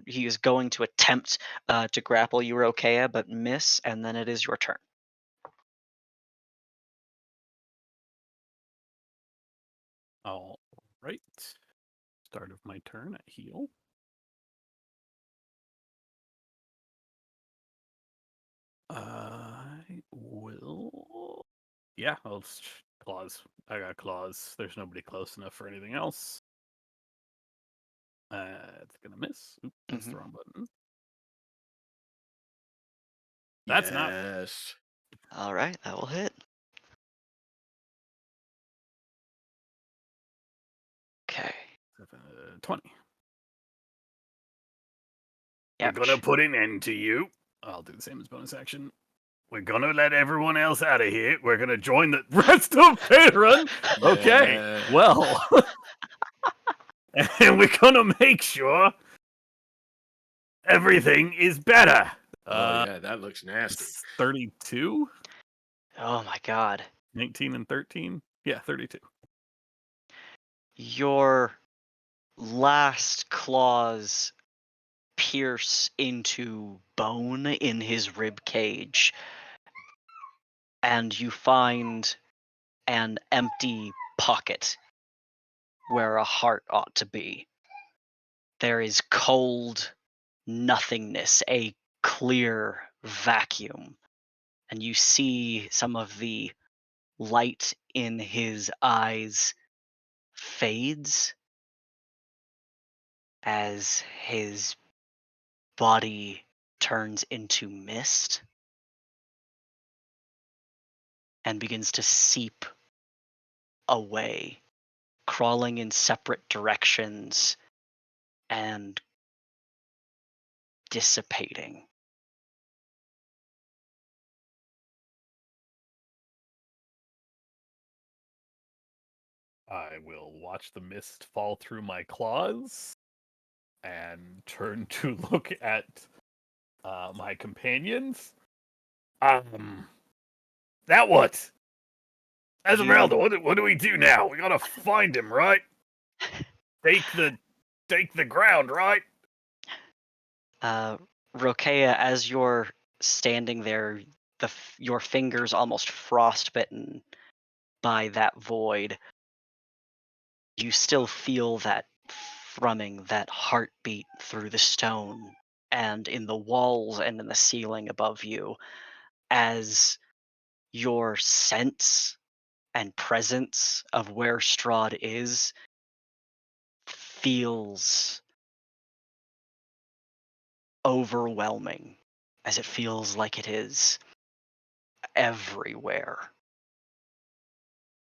he is going to attempt to grapple you, Rokea, but miss, and then it is your turn. All right. Start of my turn at heal. I will. Yeah, I'll just claws. I got claws. There's nobody close enough for anything else. It's gonna miss. Oop, that's the Mhm. wrong button. That's not Yes. All right, that will hit. Okay. 20. We're gonna Ouch. put an end to you. I'll do the same as bonus action. We're gonna let everyone else out of here. We're gonna join the rest of Faerun. Okay, Yeah. well, and we're gonna make sure everything is better. Oh yeah, that looks nasty. 32, Oh my god. 19, and 13. Yeah, 32. Your last claws pierce into bone in his rib cage, and you find an empty pocket where a heart ought to be. There is cold nothingness, a clear vacuum, and you see some of the light in his eyes fades as his body turns into mist and begins to seep away, crawling in separate directions and dissipating. I will watch the mist fall through my claws and turn to look at my companions. That what? Esmeralda, You what do we do now? We gotta find him, right? Take the ground, right? Rokea, as you're standing there, your fingers almost frostbitten by that void, you still feel that thrumming, that heartbeat through the stone and in the walls and in the ceiling above you, as your sense and presence of where Strahd is feels overwhelming, as it feels like it is everywhere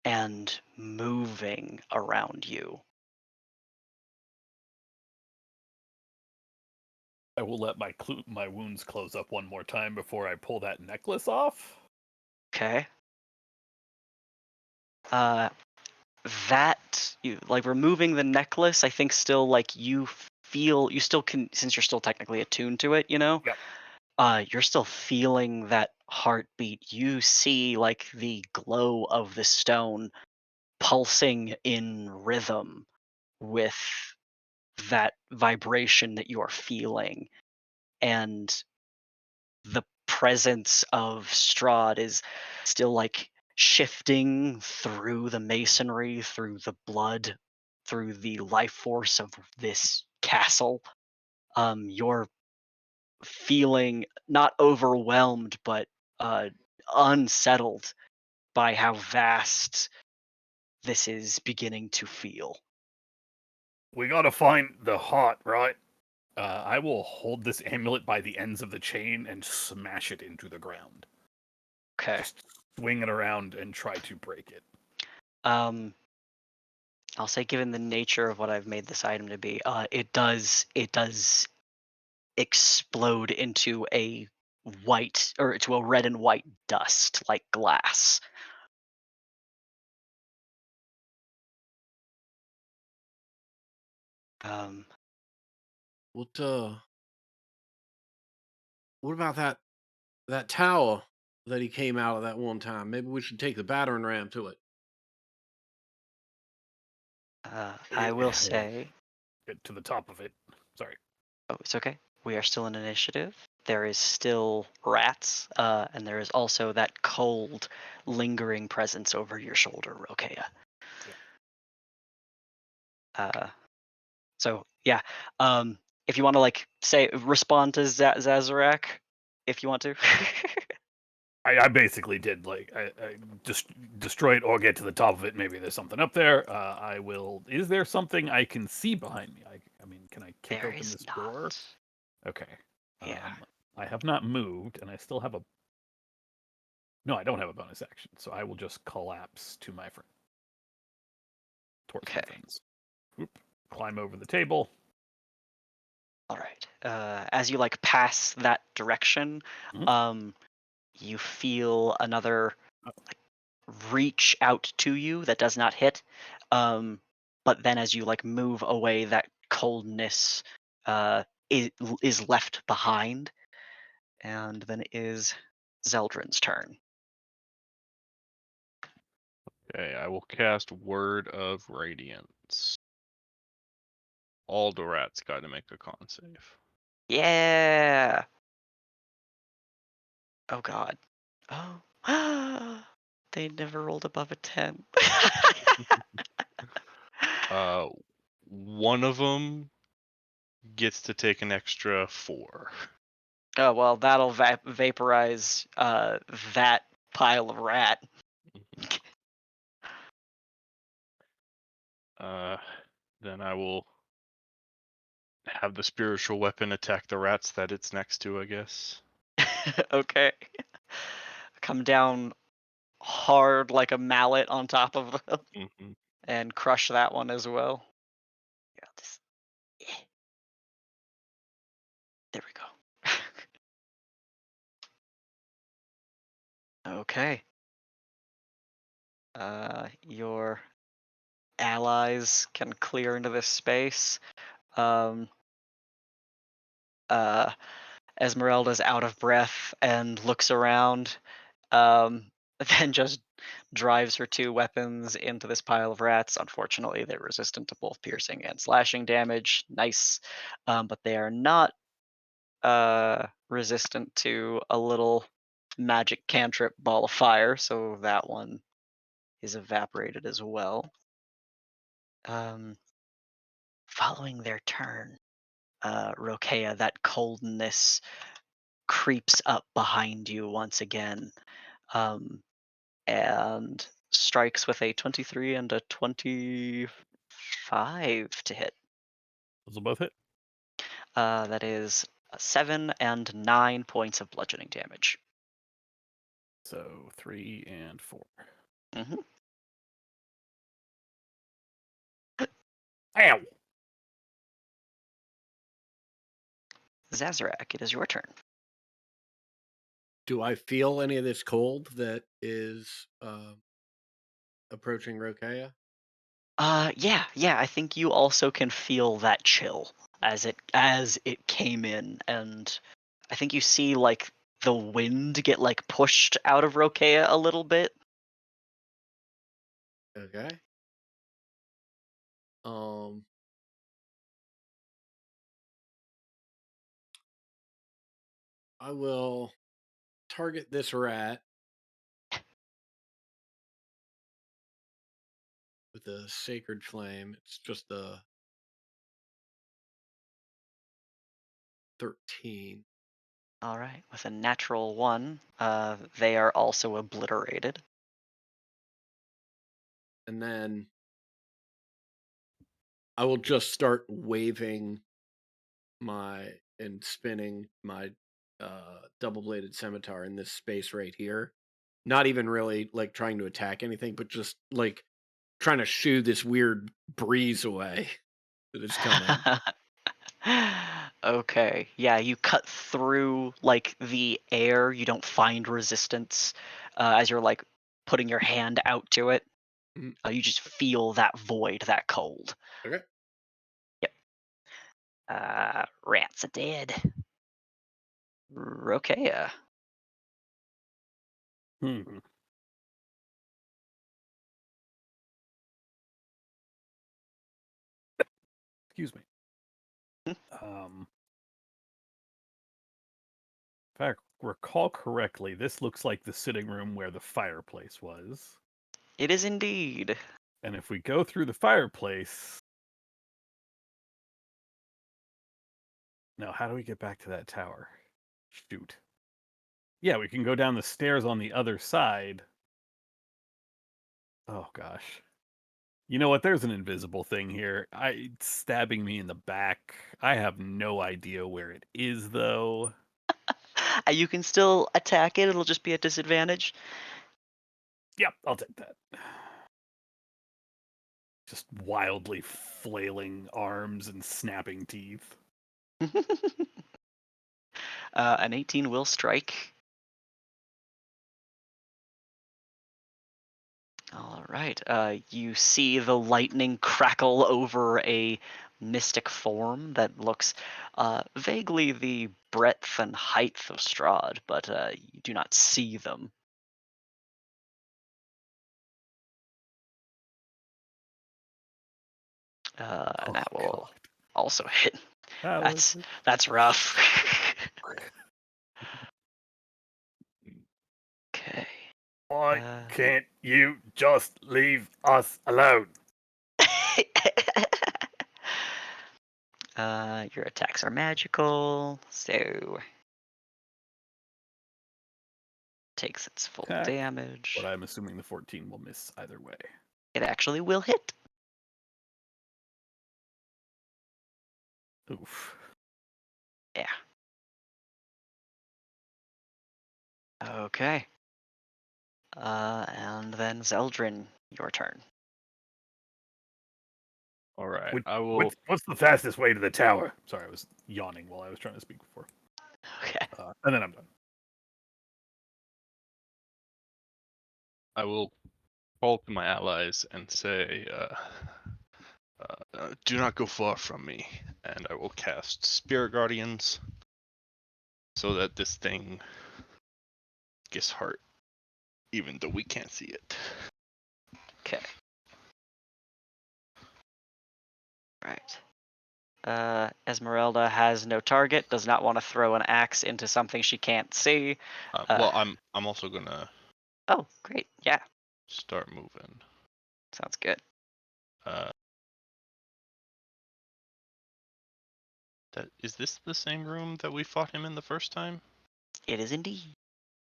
and moving around you. I will let my wounds close up one more time before I pull that necklace off. Okay. Uh, that you like removing the necklace. I think still like you still can, since you're still technically attuned to it. Yep. You're still feeling that heartbeat. You see like the glow of the stone pulsing in rhythm with that vibration that you are feeling, and the presence of Strahd is still like shifting through the masonry, through the blood, through the life force of this castle. You're feeling not overwhelmed, but uh, unsettled by how vast this is beginning to feel. We gotta find the heart, right? I will hold this amulet by the ends of the chain and smash it into the ground. Okay. Just swing it around and try to break it. Um, I'll say, given the nature of what I've made this item to be, it does explode into a white, or to a red and white dust like glass. Um, What what about that tower that he came out of that one time? Maybe we should take the battering ram to it. I will say, Get to the top of it. Sorry. oh, it's okay. We are still in initiative. There is still rats, and there is also that cold, lingering presence over your shoulder, Rokea. Yeah. So yeah, if you want to like say respond to Zazarak, if you want to. I basically did I just destroy it or get to the top of it. Maybe there's something up there. I will. Is there something I can see behind me? I mean, can I kick There open is this door? not. Okay. Yeah. I have not moved, and I still have a. No, I don't have a bonus action, so I will just collapse to my friend. Towards my Okay. friends. Whoop. Climb over the table. All right. As you like pass that direction, Mhm. you feel another Oh. reach out to you that does not hit. But then as you like move away, that coldness uh, is left behind, and then it is Zeldrin's turn. Okay, I will cast Word of Radiance. All the rats got to make a con save. Yeah. Oh God. Oh. They never rolled above a 10. One of them gets to take an extra 4. Oh well, that'll vaporize that pile of rat. Then I will have the spiritual weapon attack the rats that it's next to, I guess. Okay. Come down hard like a mallet on top of them hmm and crush that one as well. Yeah, yeah. There we go. Okay. Your allies can clear into this space. Um, uh, Esmeralda's out of breath and looks around, um, then just drives her two weapons into this pile of rats. Unfortunately, they're resistant to both piercing and slashing damage. Nice. But they are not resistant to a little magic cantrip ball of fire, so that one is evaporated as well. Um, Following their turn, Rokea, that coldness creeps up behind you once again, and strikes with a 23 and a 25 to hit. Those will both hit. That is 7 and 9 points of bludgeoning damage. So 3 and 4. hmm Ow! Zazarak, it is your turn. Do I feel any of this cold that is approaching Rokea? Yeah. I think you also can feel that chill as it came in, and I think you see like the wind get like pushed out of Rokea a little bit. Okay. I will target this rat with a sacred flame. It's just a 13. All right, with a natural 1, they are also obliterated. And then I will just start waving and spinning my double-bladed scimitar in this space right here. Not even really like trying to attack anything, but just like trying to shoo this weird breeze away that is coming. Okay, yeah, you cut through like the air. You don't find resistance as you're like putting your hand out to it. Mhm. You just feel that void, that cold. Okay. Yep. Rats are dead. Rokea. Hmm. Excuse me. If I recall correctly, this looks like the sitting room where the fireplace was. It is indeed. And if we go through the fireplace. Now, how do we get back to that tower? Shoot. Yeah, we can go down the stairs on the other side. Oh gosh. You know what? There's an invisible thing here. It's stabbing me in the back. I have no idea where it is though. You can still attack it. It'll just be at disadvantage. Yep, I'll take that. Just wildly flailing arms and snapping teeth. An 18 will strike. All right. You see the lightning crackle over a mystic form that looks vaguely the breadth and height of Strahd, but you do not see them. And that will also hit. That's rough. Okay. Why can't you just leave us alone? Your attacks are magical, so takes its full Attack, damage. but I'm assuming the 14 will miss either way. It actually will hit. Oof. Yeah. Okay. And then Zeldrin, your turn. All right. Which- I will. What's the fastest way to the tower? Sorry, I was yawning while I was trying to speak before. Okay. And then I'm done. I will call to my allies and say, "Do not go far from me," and I will cast Spirit Guardians so that this thing gets hurt, even though we can't see it. Okay. Right. Esmeralda has no target, does not want to throw an axe into something she can't see. Well, I'm also gonna Oh, great. Yeah, start moving. sounds good. Is this the same room that we fought him in the first time? It is indeed.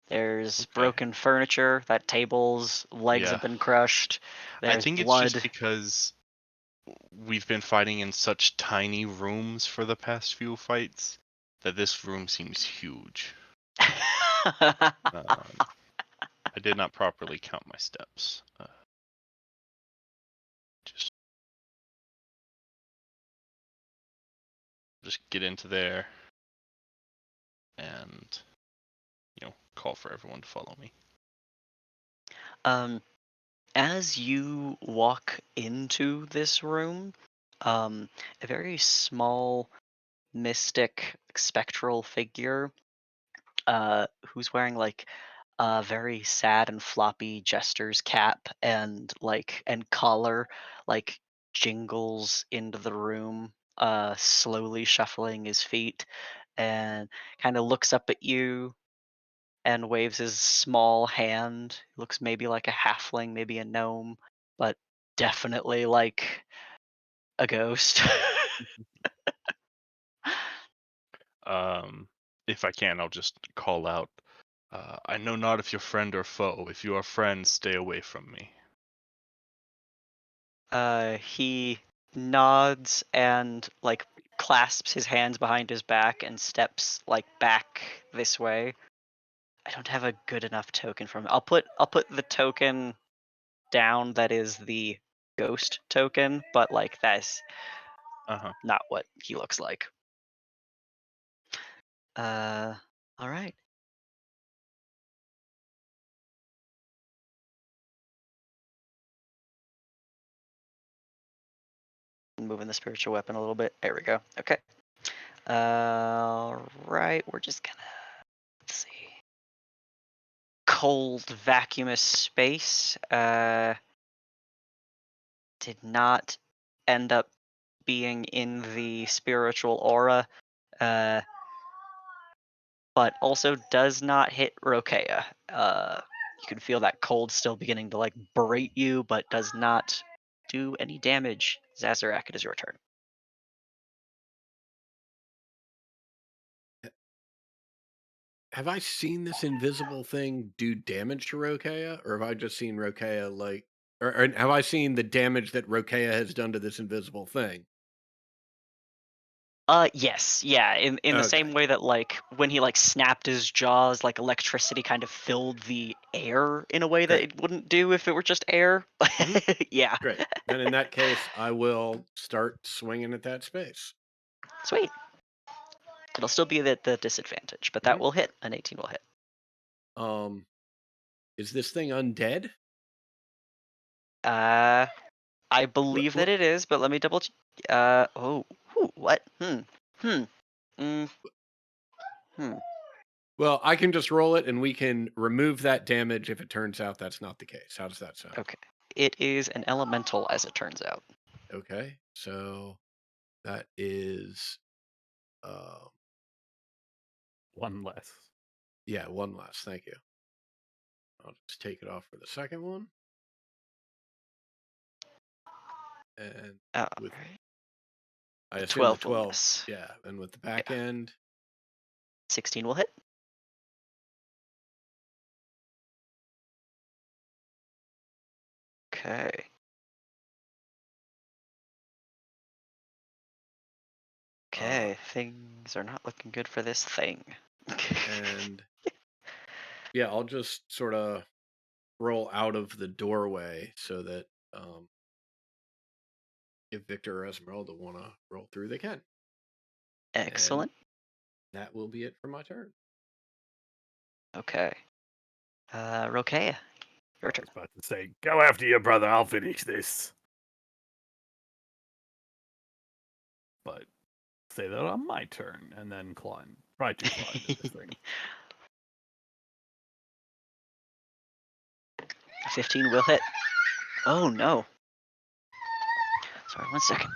There's Okay. broken furniture, that table's legs have Yeah. been crushed. I There's think it's blood. just because we've been fighting in such tiny rooms for the past few fights that this room seems huge. I did not properly count my steps. Just get into there and call for everyone to follow me. As you walk into this room, a very small, mystic, spectral figure, who's wearing like a very sad and floppy jester's cap and collar, like jingles into the room, slowly shuffling his feet, and kind of looks up at you and waves his small hand. Looks maybe like a halfling, maybe a gnome, but definitely like a ghost. If I can, I'll just call out, I know not if you're friend or foe. If you are friends, stay away from me. He nods and like clasps his hands behind his back and steps like back this way. I don't have a good enough token from it. I'll put the token down that is the ghost token, but like that's not what he looks like. All right. Moving the spiritual weapon a little bit. There we go. Okay. All right. We're just gonna, let's see. Cold vacuumous space. Did not end up being in the spiritual aura. But also does not hit Rokea. You can feel that cold still beginning to like berate you, but does not do any damage. Zazarak, it is your turn. have I seen this invisible thing do damage to Rokea, or have I just seen Rokea or have I seen the damage that Rokea has done to this invisible thing? Yes, yeah. In the Okay, same way that like when he like snapped his jaws, like electricity kind of filled the air in a way that great. it wouldn't do if it were just air. Mhm. Yeah, Great. Then in that case, I will start swinging at that space. sweet. It'll still be the disadvantage, but that Mhm. will hit. An 18 will hit. Um, is this thing undead? Uh, I What, believe that what, it is, but let me double. What? Hmm. Mm, hmm. well, I can just roll it, and we can remove that damage if it turns out that's not the case. How does that sound? Okay. It is an elemental, as it turns out. Okay, so that is, uh, One less. yeah, one less. Thank you. I'll just take it off for the second one, and with Right. I assume the 12 will 12, miss. yeah, and with the back Yeah. end, 16 will hit. Okay. uh, Okay. Things are not looking good for this thing. and yeah, I'll just sort of roll out of the doorway so that if Victor or Esmeralda want to roll through, they can. And Excellent. that will be it for my turn. Okay. Rokea, your I turn. was about to say, go after your brother. I'll finish this. But say that on my turn, and then try to climb to this thing. 15 will hit. Oh no. Sorry, 1 second.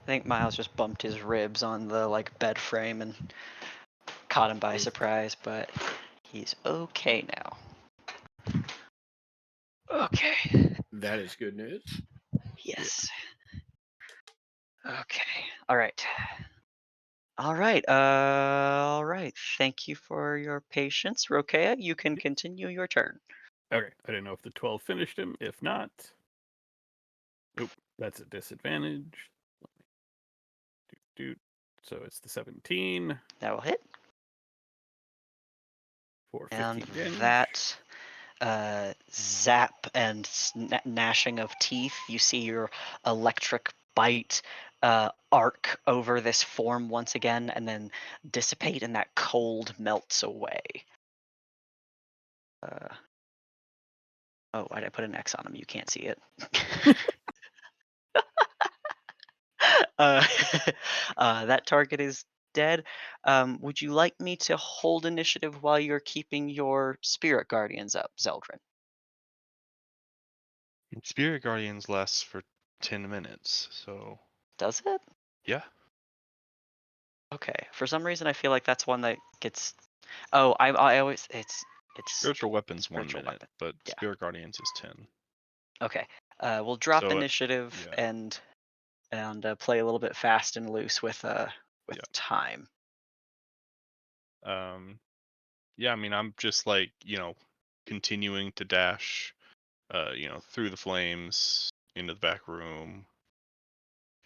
think Miles just bumped his ribs on the bed frame and caught him by Oof. surprise, but he's okay now. Okay. That is good news. Yes. Okay. All right. All right. All right. Thank you for your patience, Rokea. You can continue your turn. Okay, I didn't know if the 12 finished him. If not, oop, that's a disadvantage. Doot. So it's the 17 That will hit, for and 15 damage. that zap and gnashing of teeth. You see your electric bite arc over this form once again, and then dissipate, and that cold melts away. Oh, why did I put an X on him? You can't see it. uh, that target is dead. Would you like me to hold initiative while you're keeping your spirit guardians up, Zeldrin? Spirit Guardians lasts for 10 minutes, so Does it? yeah. Okay. For some reason, I feel like that's one that gets. Oh, I always it's Spiritual Weapons spiritual 1 minute, weapon. but Yeah. Spirit Guardians is 10. Okay. We'll drop So, initiative yeah. and play a little bit fast and loose with Yeah. time. Yeah, I mean, I'm just like, continuing to dash, through the flames, into the back room,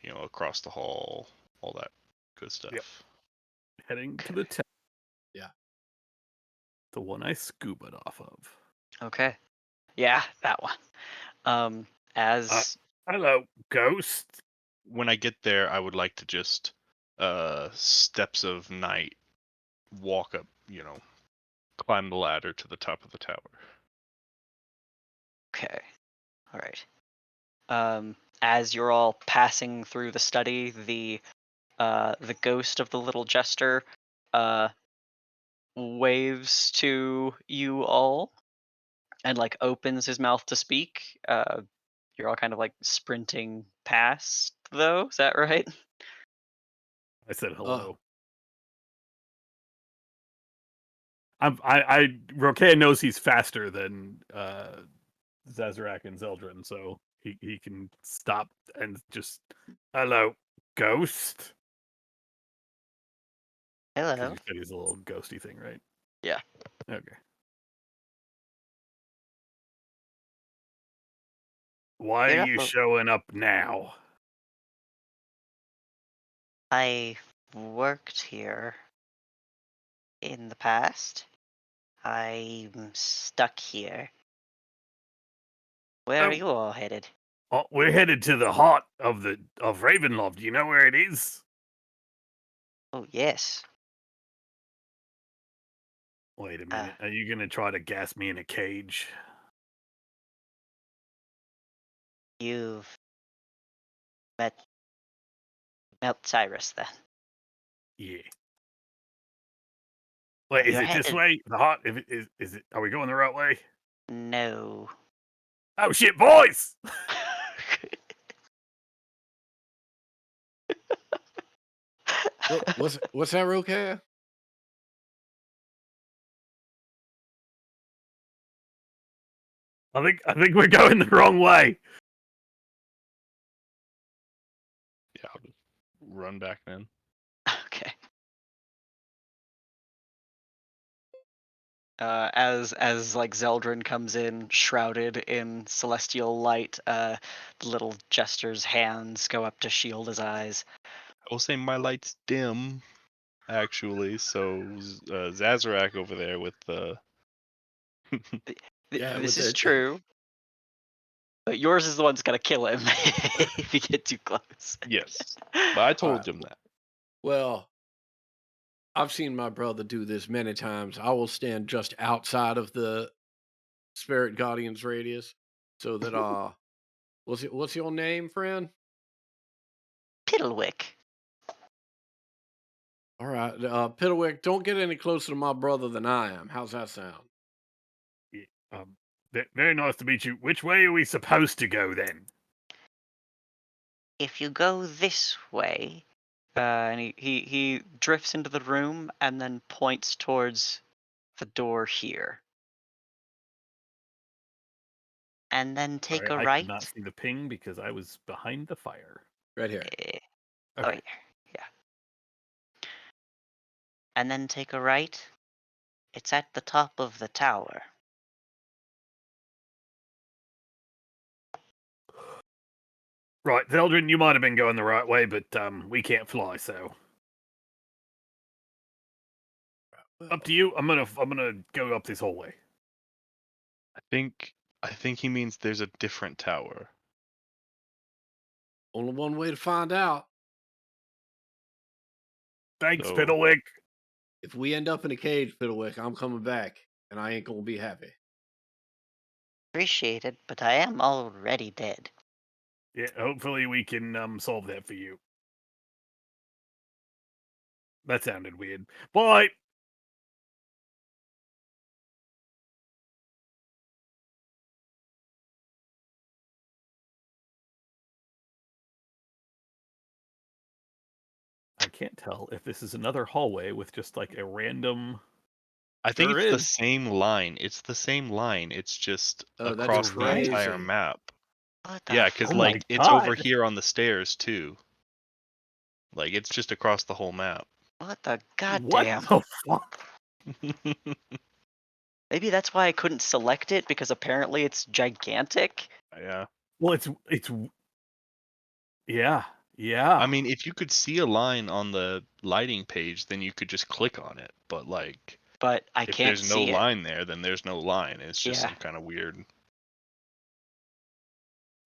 across the hall, all that good stuff. Yep. Heading to the tent. Yeah. The one I scubaed off of. Okay. Yeah, that one. As Hello, ghost. When I get there, I would like to just, steps of night, walk up, climb the ladder to the top of the tower. okay. All right. As you're all passing through the study, the ghost of the little jester waves to you all and opens his mouth to speak. You're all kind of sprinting past, though. Is that right? I said Uh, hello. Rokea knows he's faster than Zazarak and Zeldrin, so he can stop and just hello, ghost. Because Hello. you said he's a little ghosty thing, right? Yeah. Okay. Why You're are up. you showing up now? I worked here in the past. I'm stuck here. Where are Oh, you all headed? we're headed to the heart of Ravenloft. Do you know where it is? Oh, yes. Wait a Uh, minute. Are you gonna try to gas me in a cage? you've met Cyrus then. Yeah. Wait, is You're it this headed. way? The heart? If it is it? Are we going the right way? No. Oh shit, boys! what's that, Rokea? I think we're going the wrong way. Yeah, I'll just run back then. Okay. As Zeldrin comes in shrouded in celestial light, the little jester's hands go up to shield his eyes. I will say my light's dim, actually, so Zazarak over there with the... Yeah, This with is the true, but yours is the one that's gonna kill him if you get too close. Yes, but I told Alright. him that. Well, I've seen my brother do this many times. I will stand just outside of the spirit guardian's radius, so that what's your name, friend? Piddlewick. All right, Piddlewick, don't get any closer to my brother than I am. How's that sound? Yeah, very nice to meet you. Which way are we supposed to go then? if you go this way, and he drifts into the room and then points towards the door here. And then take Sorry, a I could not right. see the ping because I was behind the fire. Right here. Oh, Okay. yeah. And then take a right. It's at the top of the tower. Right, Zeldrin, you might have been going the right way, but we can't fly, so up to you. I'm gonna go up this hallway. I think he means there's a different tower. Only one way to find out. Thanks, So- Fiddlewick. If we end up in a cage, Fiddlewick, I'm coming back, and I ain't gonna be happy. Appreciate it, but I am already dead. Yeah, hopefully we can solve that for you. That sounded weird. Bye. I can't tell if this is another hallway with just like a random. I think Sure it's the is. same line. It's the same line. It's just Oh, that's across the entire crazy. map. What the Yeah, because Oh my like it's over God. here on the stairs too. Like it's just across the whole map. What the What goddamn? the fuck? Maybe that's why I couldn't select it, because apparently it's gigantic. Yeah. Well, it's. Yeah. Yeah. I mean, if you could see a line on the lighting page, then you could just click on it. But like, But I if can't there's no see it. line there, then there's no line. It's just Yeah. some kind of weird.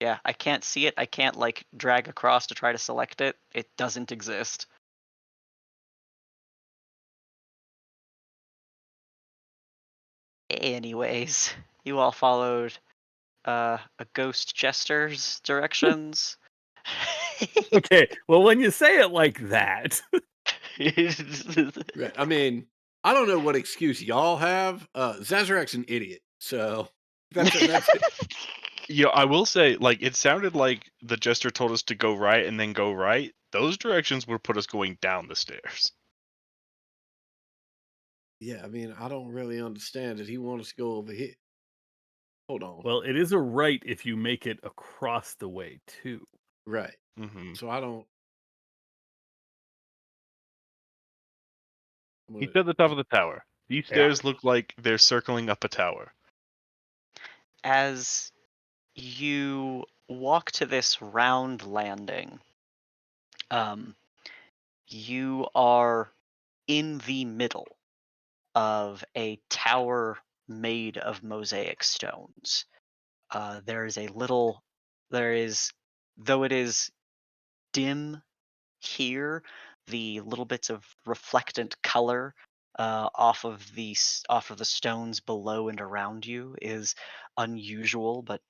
Yeah, I can't see it. I can't like drag across to try to select it. It doesn't exist. Anyways, you all followed a ghost jester's directions. Okay. Well, when you say it like that, Right. I mean, I don't know what excuse y'all have. Zazarek's an idiot, so that's it. Yeah, I will say, like, it sounded like the jester told us to go right and then go right. Those directions would put us going down the stairs. Yeah, I mean, I don't really understand it. He wants us to go over here. Hold on. well, it is a right if you make it across the way too. Right. Hmm So I don't. I'm He gonna, said the top of the tower. These Yeah. stairs look like they're circling up a tower. As you walk to this round landing, um, you are in the middle of a tower made of mosaic stones. There is a little, there is, though it is dim here, the little bits of reflectant color off of the stones below and around you is unusual, but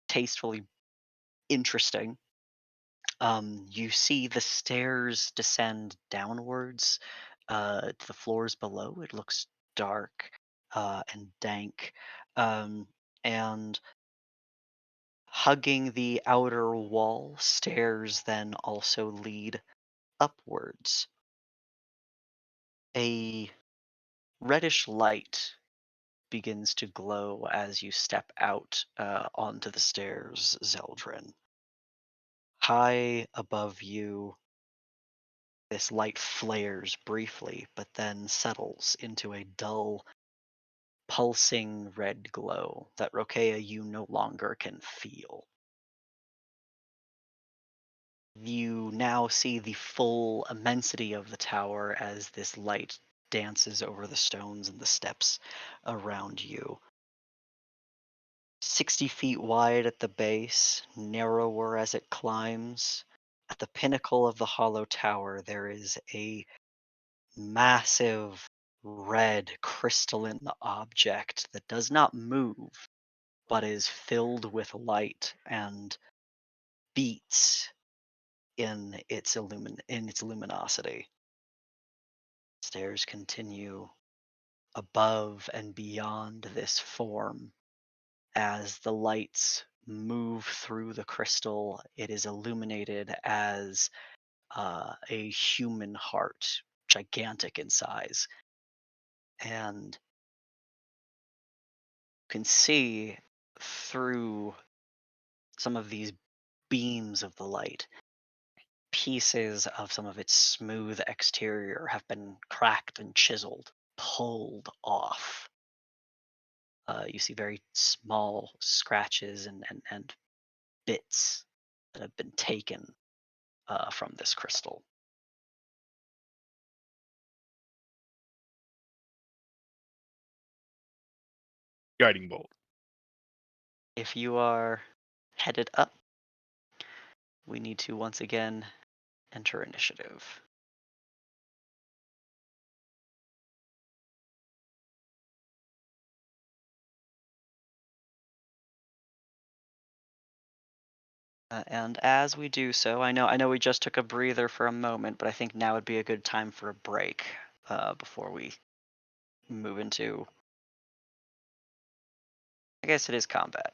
tastefully interesting. You see the stairs descend downwards to the floors below. It looks dark and dank, um, and hugging the outer wall, stairs then also lead upwards. A reddish light begins to glow as you step out onto the stairs, Zeldrin. High above you, this light flares briefly, but then settles into a dull, pulsing red glow that Rokea you no longer can feel. You now see the full immensity of the tower as this light dances over the stones and the steps around you. 60 feet wide at the base, narrower as it climbs. At the pinnacle of the hollow tower, there is a massive red crystalline object that does not move, but is filled with light and beats in its luminosity. Stairs continue above and beyond this form as the lights move through the crystal, it is illuminated as a human heart, gigantic in size. And you can see through some of these beams of the light, pieces of some of its smooth exterior have been cracked and chiseled, pulled off. You see very small scratches and bits that have been taken from this crystal. Guiding bolt. If you are headed up, we need to once again enter initiative. And as we do so, I know we just took a breather for a moment, but I think now would be a good time for a break before we move into. I guess it is combat.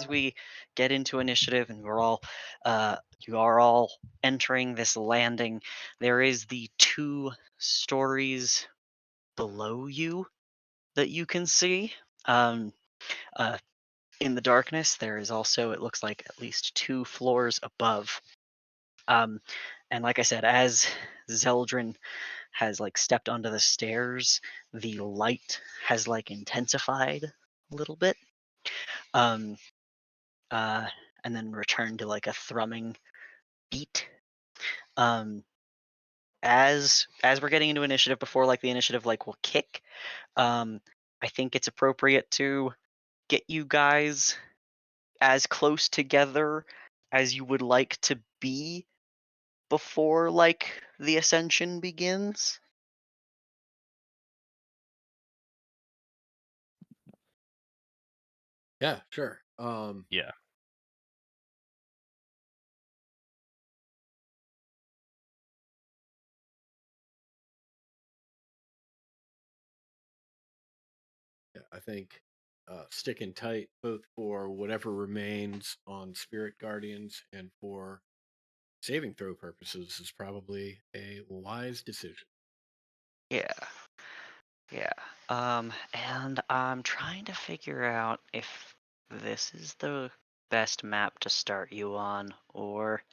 as we get into initiative and you are all entering this landing, there is the 2 stories below you that you can see. Um, uh, in the darkness, there is also, it looks like, at least 2 floors above. Um, and like I said, as Zeldrin has like stepped onto the stairs, the light has like intensified a little bit. Um, uh, and then returned to like a thrumming beat. Um, as we're getting into initiative, before like the initiative like will kick, um, I think it's appropriate to get you guys as close together as you would like to be before like the ascension begins. Yeah, sure. Yeah. Yeah, I think sticking tight both for whatever remains on Spirit Guardians and for saving throw purposes is probably a wise decision. Yeah. Yeah. And I'm trying to figure out if this is the best map to start you on or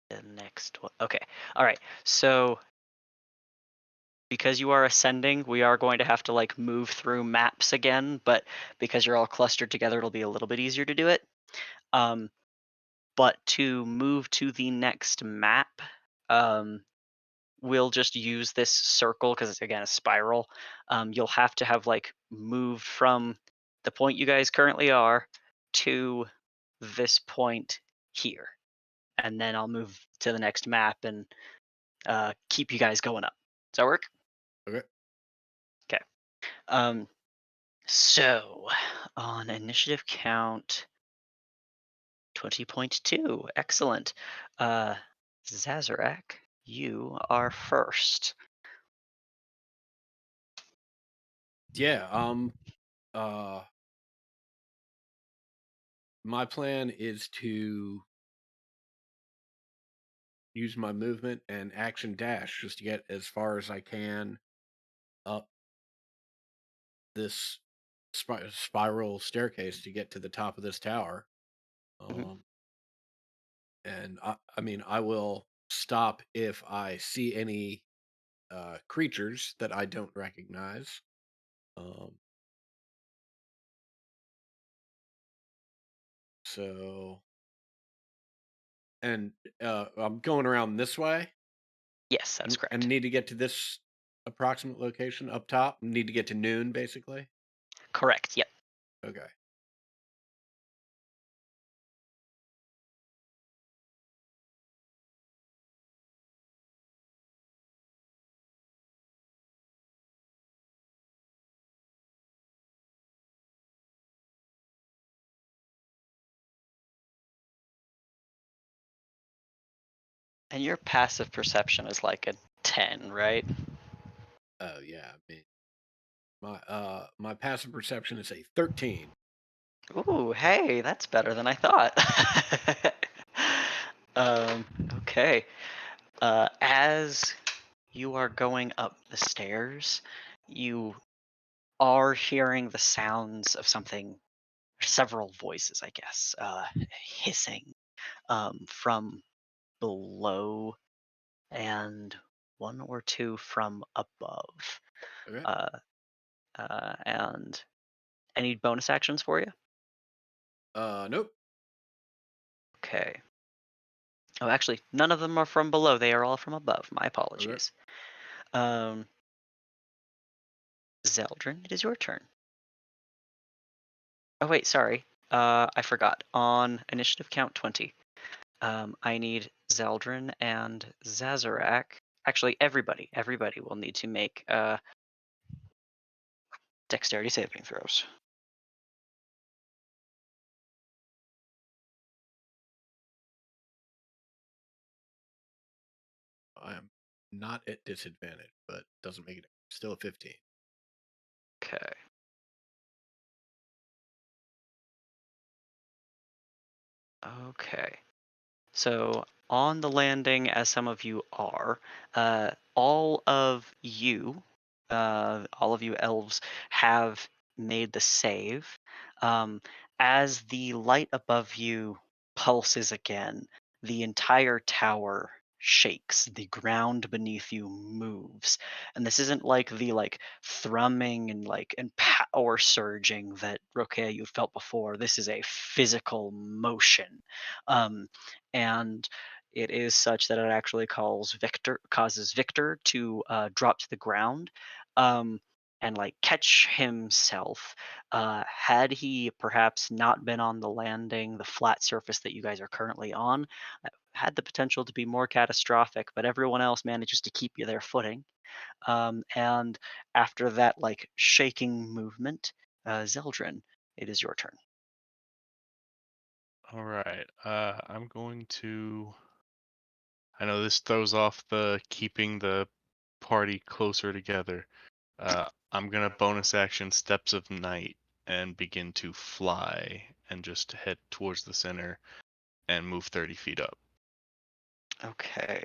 the next one. Okay. All right. So because you are ascending, we are going to have to like move through maps again, but because you're all clustered together, it'll be a little bit easier to do it. Um, but to move to the next map, um, we'll just use this circle because it's again a spiral. You'll have to have like moved from the point you guys currently are to this point here, and then I'll move to the next map and keep you guys going up. Does that work? Okay. Okay. Um, so on initiative count 20.2, excellent. Zazarak, you are first. Yeah. Uh. My plan is to use my movement and action dash just to get as far as I can up this spiral staircase to get to the top of this tower. Mhm. And I mean, I will stop if I see any creatures that I don't recognize. Um, so, and I'm going around this way Yes, that is and correct. need to get to this approximate location up top. Need to get to noon, basically. Correct. Yep. Okay. And your passive perception is like a 10, right? Oh yeah. I mean, my passive perception is a 13. Ooh, hey, that's better than I thought. um, okay. As you are going up the stairs, you are hearing the sounds of something, several voices, I guess, hissing from below and 1 or 2 from above. Okay. Uh, and any bonus actions for you? Nope. Okay. Oh, actually, none of them are from below. They are all from above. My Okay. apologies. Um, Zeldrin, it is your turn. Oh, wait, sorry. I forgot. On initiative count 20, I need Zeldrin and Zazarak. Actually, everybody will need to make dexterity saving throws. I am not at disadvantage, but doesn't make it still a 15. Okay. Okay. So on the landing, as some of you are, all of you, all of you elves, have made the save. Um, as the light above you pulses again, the entire tower shakes. The ground beneath you moves, and this isn't like the thrumming and power surging that Rokea you felt before. This is a physical motion. Um, and it is such that it actually causes Victor to drop to the ground, um, and catch himself. Had he perhaps not been on the landing, the flat surface that you guys are currently on, had the potential to be more catastrophic. But everyone else manages to keep you their footing. And after that, shaking movement, Zeldrin, it is your turn. All right. I'm going to. I know this throws off the keeping the party closer together. I'm gonna bonus action Steps of Night and begin to fly and just head towards the center and move 30 feet up. Okay.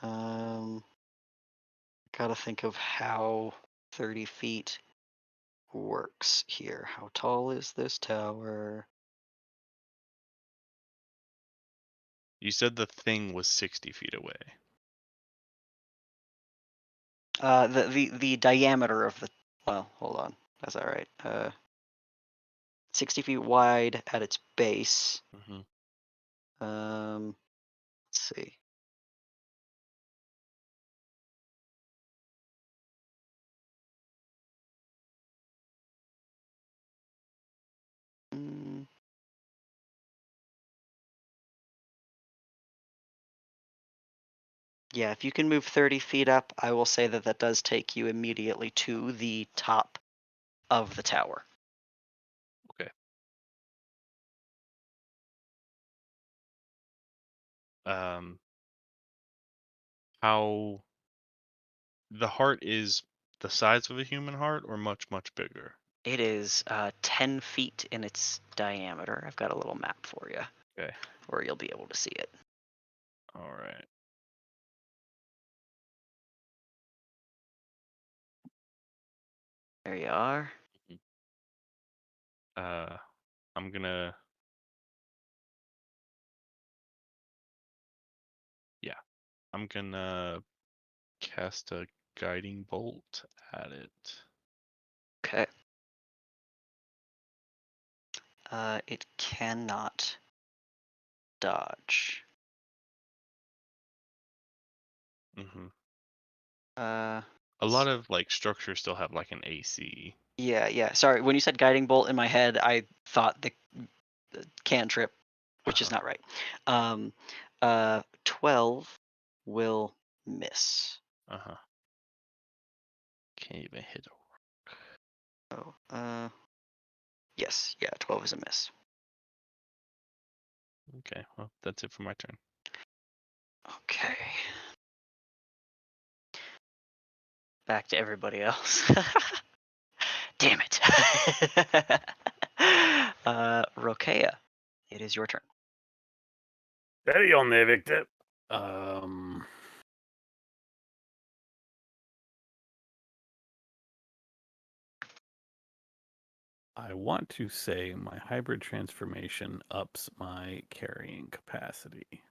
Gotta think of how 30 feet works here. How tall is this tower? You said the thing was 60 feet away. The diameter of the. Well, hold on. That's all right. 60 feet wide at its base. Let's see. Mm, yeah, if you can move 30 feet up, I will say that that does take you immediately to the top of the tower. Okay. How the heart is the size of a human heart or much, much bigger? It is 10 feet in its diameter. I've got a little map for you Okay. where you'll be able to see it. All right. There you are. I'm gonna. Yeah. I'm gonna cast a guiding bolt at it. Okay. It cannot dodge. Hmm. Uh, A lot of structures still have an AC. yeah. Sorry, when you said guiding bolt in my head, I thought the cantrip, which is Uh-huh. not right. 12 will miss. Uh-huh. Can't even hit a. Oh, yes, yeah, 12 is a miss. Okay, well, that's it for my turn. Okay. Back to everybody else. Damn it. Rokea, it is your turn. Steady on there, Victor. Um, I want to say my hybrid transformation ups my carrying capacity,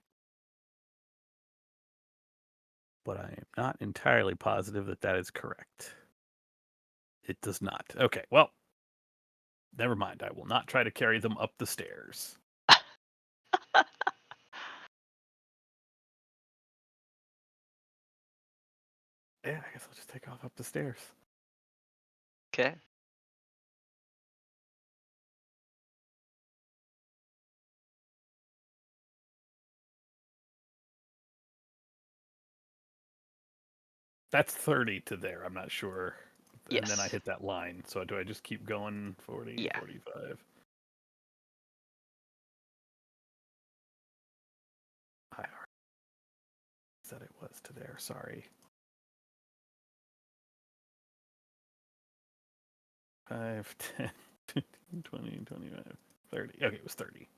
but I am not entirely positive that that is correct. It does not. Okay, well, never mind. I will not try to carry them up the stairs. Yeah, I guess I'll just take off up the stairs. Okay. That's 30 to there. I'm not sure. And then I Yes. hit that line. So do I just keep going 40, Yeah. 45? I already said it was to there. Sorry. 5, 10, 15, 20, 25, 30. Okay, it was 30.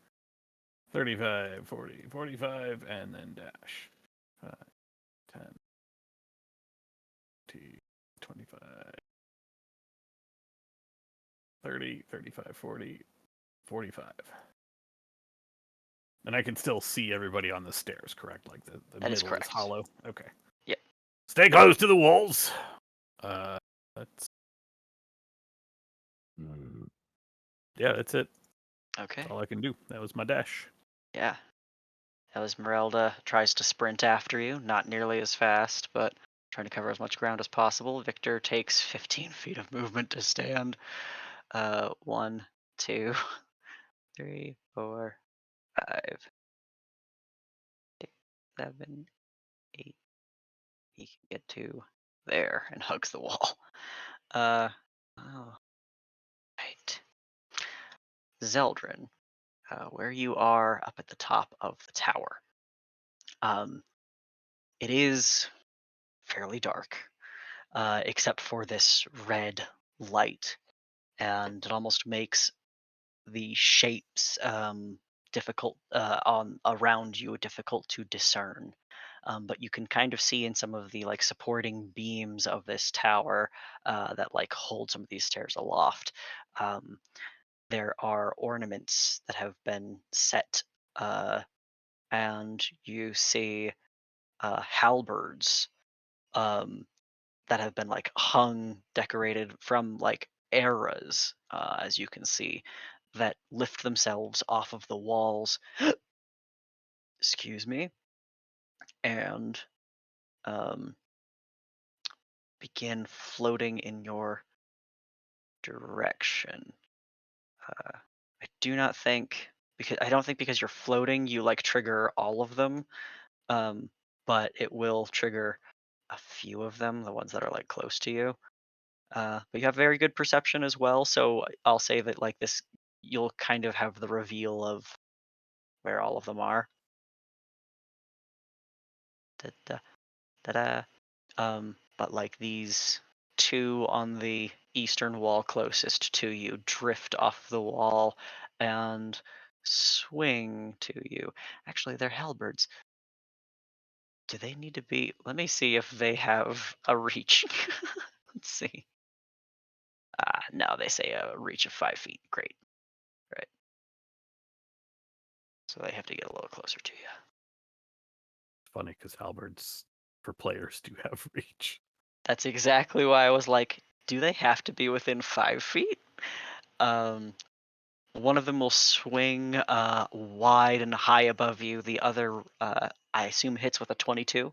35, 40, 45, and then dash. 5, 10, 20, 25, 30, 35, 40, 45. And I can still see everybody on the stairs, correct? Like the That is middle is correct. hollow. Okay. Yep. Stay close to the walls. That's yeah, that's it. Okay. That's all I can do. That was my dash. Yeah. Esmeralda tries to sprint after you, not nearly as fast, but trying to cover as much ground as possible. Victor takes 15 feet of movement to stand. 1, 2, 3, 4, 5, 6, 7, 8. He can get to there and hugs the wall. Oh, right. Zeldrin, where you are up at the top of the tower. It is fairly dark, except for this red light, and it almost makes the shapes difficult on around you difficult to discern. But you can kind of see in some of the like supporting beams of this tower that like hold some of these stairs aloft. Um, there are ornaments that have been set, uh, and you see halberds um, that have been like hung, decorated from like eras, as you can see, that lift themselves off of the walls. Excuse me, and um, begin floating in your direction. I do not think because I don't think because you're floating, you like trigger all of them, um, but it will trigger a few of them, the ones that are like close to you. But you have very good perception as well, so I'll say that like this, you'll kind of have the reveal of where all of them are. Da-da, da-da. But like these two on the eastern wall closest to you drift off the wall and swing to you. Actually, they're halberds. Do they need to be? Let me see if they have a reach. Let's see. No, they say a reach of 5 feet. Great. Right. So they have to get a little closer to you. It's funny because halberds for players do have reach. That's exactly why I was like, do they have to be within 5 feet? Um, One of them will swing wide and high above you. The other, I assume, hits with a 22.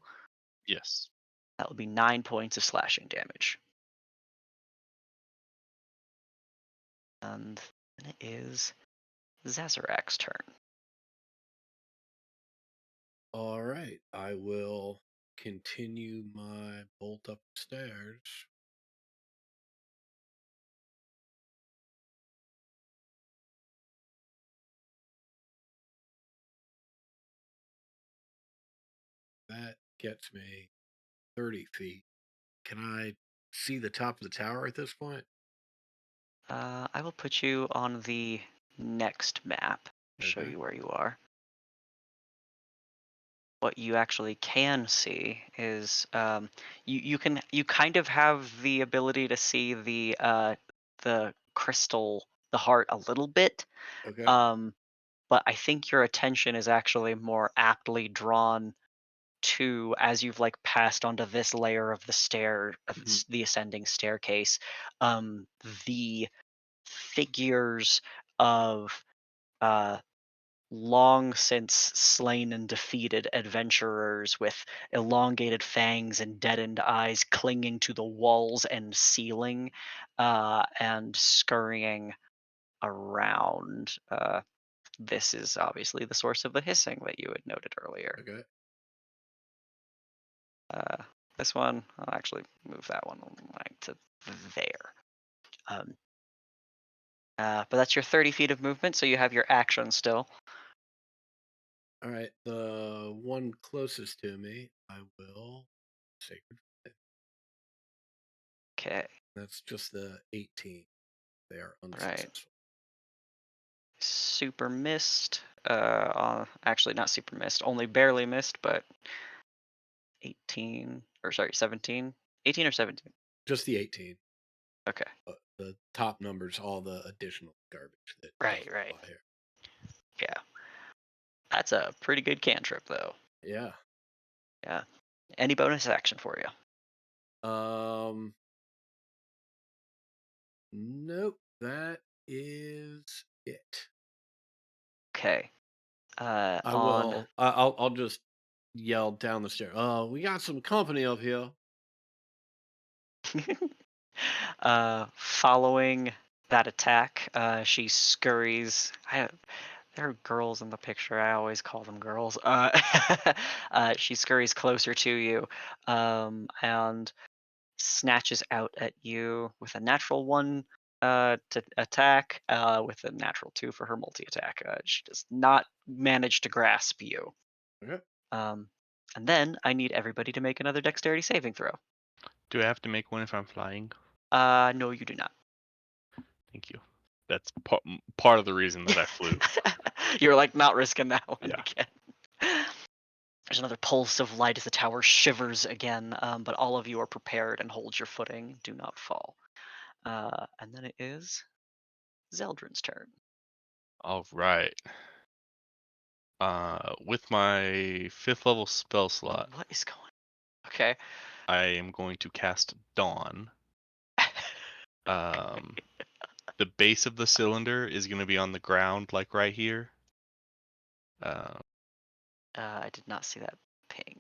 Yes. That would be 9 points of slashing damage. And then it is Zazarak's turn. All right, I will continue my bolt up the stairs. That gets me 30 feet. Can I see the top of the tower at this point? I will put you on the next map to show Okay. you where you are. What you actually can see is you kind of have the ability to see the crystal, the heart, a little bit. Okay. But I think your attention is actually more aptly drawn to, as you've like passed onto this layer of the stair of Mhm. the ascending staircase, the figures of uh long since slain and defeated adventurers with elongated fangs and deadened eyes clinging to the walls and ceiling, and scurrying around. This is obviously the source of the hissing that you had noted earlier. Okay. Uh, this one, I'll actually move that one like to there. Um, but that's your 30 feet of movement, so you have your action still. All right. The one closest to me, I will sacred. Flame. Okay, That's just the 18. They are right. unsuccessful. super missed. Actually, not super missed, only barely missed, but 18, or sorry, 17. 18 or 17? Just the 18. Okay. The top numbers, all the additional garbage that Right, doesn't right. apply here. Yeah. That's a pretty good cantrip, though. Yeah. Yeah. Any bonus action for you? Nope. That is it. Okay. I will. I'll just yell down the stair. We got some company up here. Following that attack, she scurries. There are girls in the picture. I always call them girls. She scurries closer to you, and snatches out at you with a natural 1 to attack, with a natural 2 for her multi attack. She does not manage to grasp you. Okay. Um, and then I need everybody to make another dexterity saving throw. Do I have to make one if I'm flying? No, you do not. Thank you. That's part of the reason that I flew. You're like not risking that one Yeah. again. There's another pulse of light as the tower shivers again, but all of you are prepared and hold your footing. Do not fall. And then it is Zeldrin's turn. All right. With my 5th level spell slot, What is going? Okay. I am going to cast Dawn. The base of the cylinder is going to be on the ground, like right here. I did not see that ping.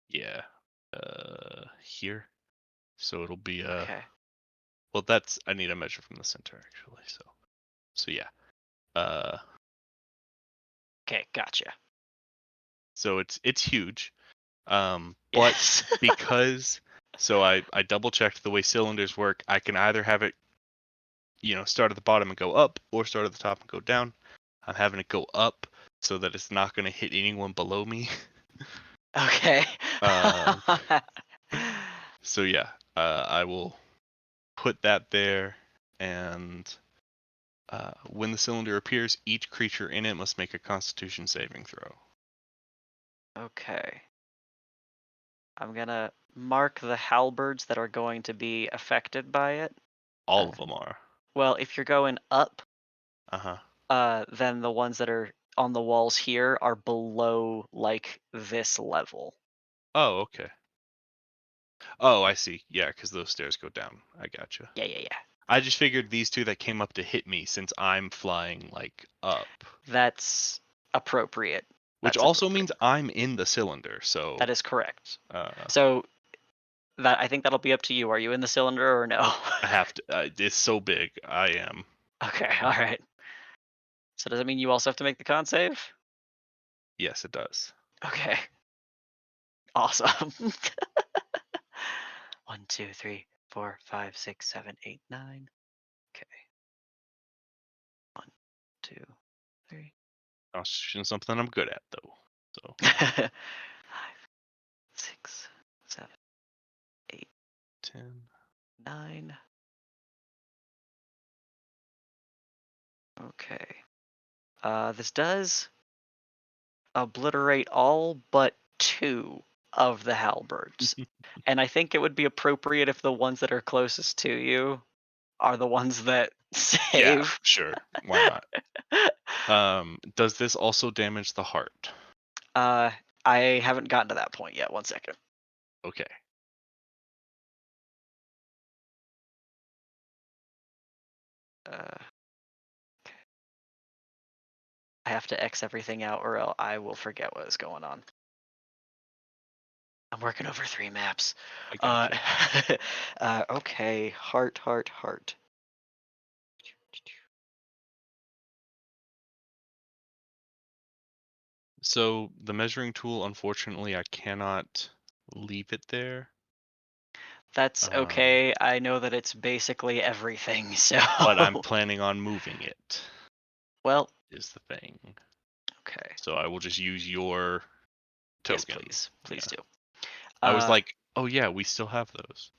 Yeah. Here. So it'll be Okay. well, I need a measure from the center actually. So yeah. Okay, gotcha. So it's huge. But Yes. because I double checked the way cylinders work, I can either have it, start at the bottom and go up, or start at the top and go down. I'm having it go up so that it's not going to hit anyone below me. Okay. So yeah, I will put that there, and when the cylinder appears, each creature in it must make a Constitution saving throw. Okay. I'm gonna mark the halberds that are going to be affected by it. All of them are. Well, if you're going up, Uh-huh. then the ones that are on the walls here are below like this level. Oh, okay. Oh, I see. Yeah, because those stairs go down. I gotcha. Yeah. I just figured these two that came up to hit me, since I'm flying like up, That's appropriate. which That's also appropriate. means I'm in the cylinder. So That is correct. uh, So I think that'll be up to you. Are you in the cylinder or no? I have to. It's so big. I am. Okay, all right. So does that mean you also have to make the con save? Yes, it does. Okay. Awesome. 1, 2, 3, 4, 5, 6, 7, 8, 9. Okay. 1, 2, 3. Constitution is something I'm good at, though. So 5, 6, 7, 8, 10. 9. Okay. This does obliterate all but 2 of the halberds. And I think it would be appropriate if the ones that are closest to you are the ones that Yeah, save. sure. Why not? Does this also damage the heart? I haven't gotten to that point yet. 1 second. Okay. Uh, I have to X everything out or else I will forget what is going on. I'm working over 3 maps. I gotcha. Okay, heart. So the measuring tool, unfortunately, I cannot leave it there. That's okay. I know that it's basically everything, so. But I'm planning on moving it. Well, Is the thing. okay. So I will just use your token. Yes, please Yeah. do. I was like, oh yeah, we still have those.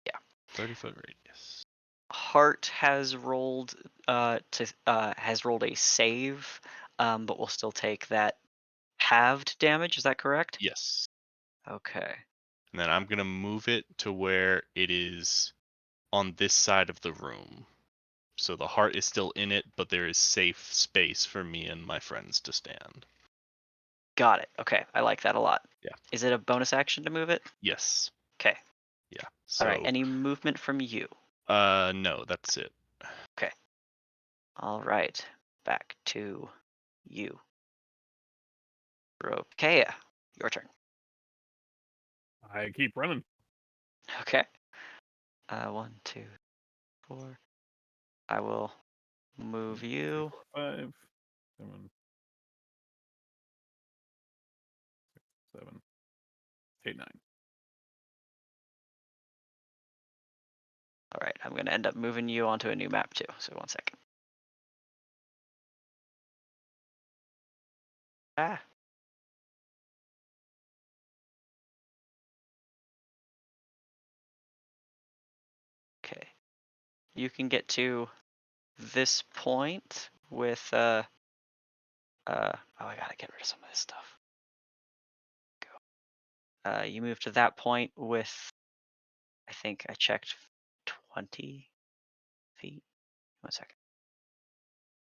Yeah. 30-foot radius. Heart has rolled has rolled a save, but will still take that halved damage. Is that correct? Yes. Okay. And then I'm gonna move it to where it is on this side of the room. So the heart is still in it, but there is safe space for me and my friends to stand. Got it. Okay, I like that a lot. Yeah. Is it a bonus action to move it? Yes. Okay. Yeah. All right. So Any movement from you? no, that's it. Okay. All right. Back to you. Rokea, your turn. I keep running. Okay. 1, 2, 4. I will move you. 5, 7, 7, 8, 9. All right. I'm going to end up moving you onto a new map too. So 1 second. Ah. Okay. You can get to this point with oh, I gotta get rid of some of this stuff. Go. You move to that point with, I think I checked, 20 feet. 1 second.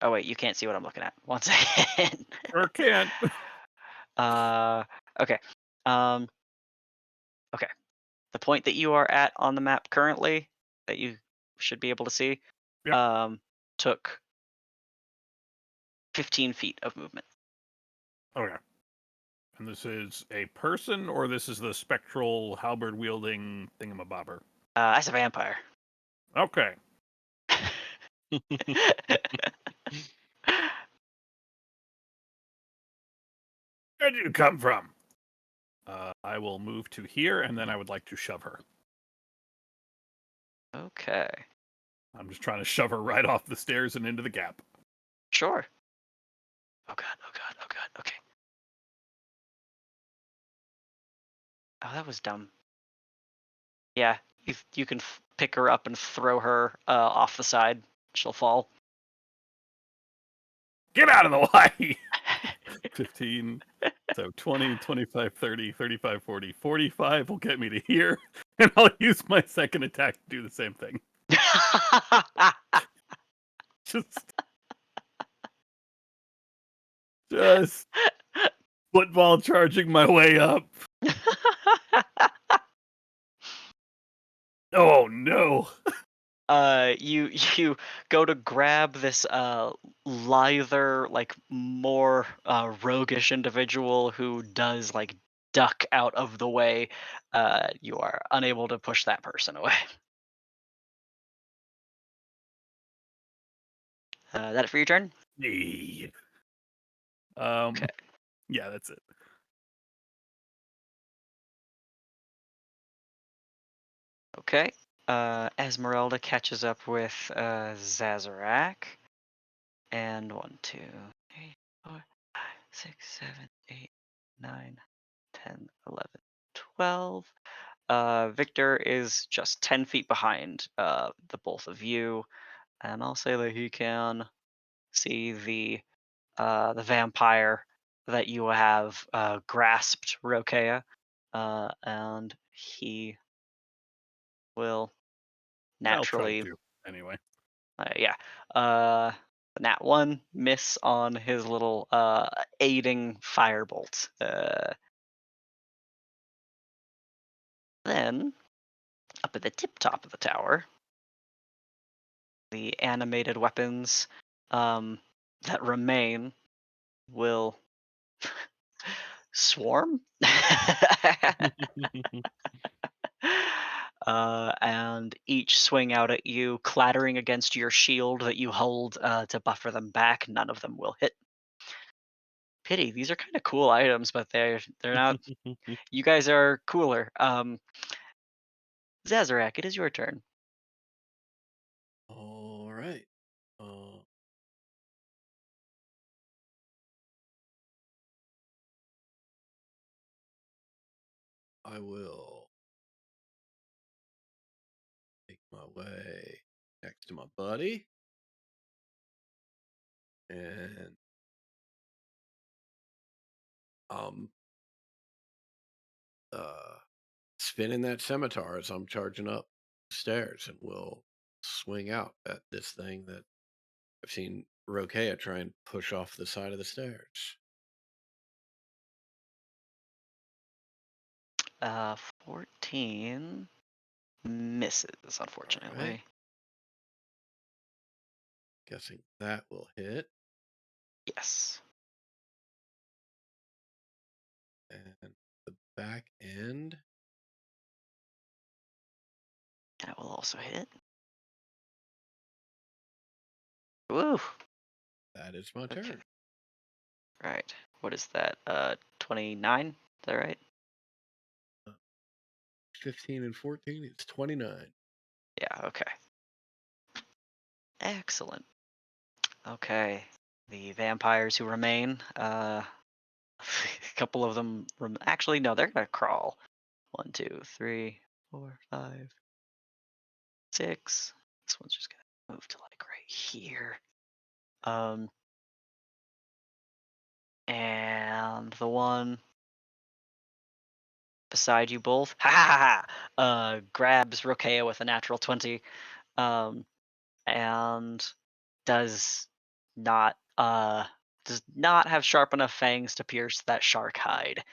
Oh wait, you can't see what I'm looking at. 1 second. Or can't. uh, okay. Um, okay. The point that you are at on the map currently, that you should be able to see, Yep. took 15 feet of movement. Okay. And this is a person, or this is the spectral halberd wielding thingamabobber? That's a vampire. Okay. Where'd you come from? I will move to here, and then I would like to shove her. Okay. I'm just trying to shove her right off the stairs and into the gap. Sure. Oh god, oh god, oh god, okay. Oh, that was dumb. Yeah, you can pick her up and throw her off the side. She'll fall. Get out of the way! 15. So 20, 25, 30, 35, 40. 45 will get me to here, and I'll use my second attack to do the same thing. Just football charging my way up. Oh no. You go to grab this lither, like more roguish individual who does like duck out of the way. You are unable to push that person away. That it for your turn? Yeah. Okay. Yeah, that's it. Okay. Esmeralda catches up with Zazarak. And 1, 2, 3, 4, 5, 6, 7, 8, 9, 10, 11, 12. Victor is just 10 feet behind the both of you. And I'll say that he can see the vampire that you have grasped, Rokea. And he will I'll try naturally, to anyway. yeah. Nat 1 miss on his little aiding firebolt. Then, up at the tip top of the tower, the animated weapons that remain will swarm. And each swing out at you, clattering against your shield that you hold to buffer them back. None of them will hit. Pity, these are kind of cool items, but they're not. You guys are cooler. Zazarak, it is your turn. All right. I will make my way next to my buddy. And spinning that scimitar as I'm charging up the stairs, and we'll swing out at this thing that I've seen Rokea try and push off the side of the stairs. 14 misses, All unfortunately. right. Guessing that will hit. Yes. And the back end. That will also hit. Woo! That is my Okay. turn. Right. What is that? 29? Is that right? 15 and 14, it's 29. Yeah, okay. Excellent. Okay. The vampires who remain, a couple of them, actually, no, they're going to crawl. 1, 2, 3, 4, 5, 6. This one's just going to move to like right here. And the one beside you both, grabs Rokea with a natural 20, and does not have sharp enough fangs to pierce that shark hide,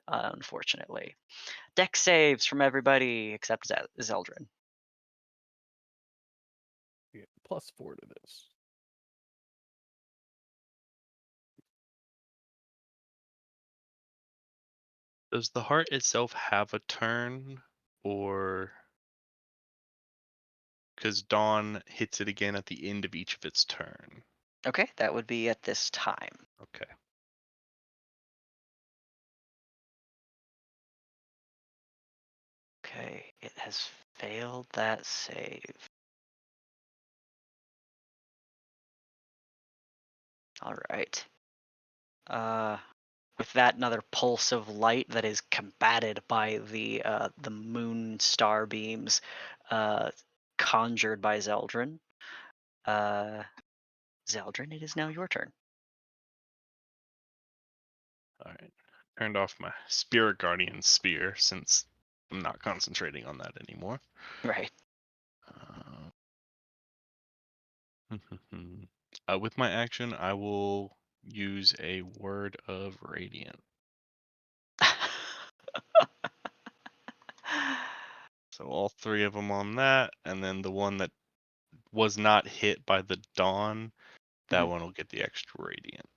unfortunately. Dex saves from everybody except Zeldrin. You get +4 to this. Does the heart itself have a turn, or because Dawn hits it again at the end of each of its turn? Okay, that would be at this time. Okay. Okay, it has failed that save. All right. With that, another pulse of light that is combated by the moon star beams, conjured by Zeldrin. Zeldrin, it is now your turn. All right. Turned off my Spirit Guardian spear since I'm not concentrating on that anymore. Right. With my action, I will use a Word of Radiant. So all three of them on that, and then the one that was not hit by the Dawn, that Mhm. one will get the extra Radiant.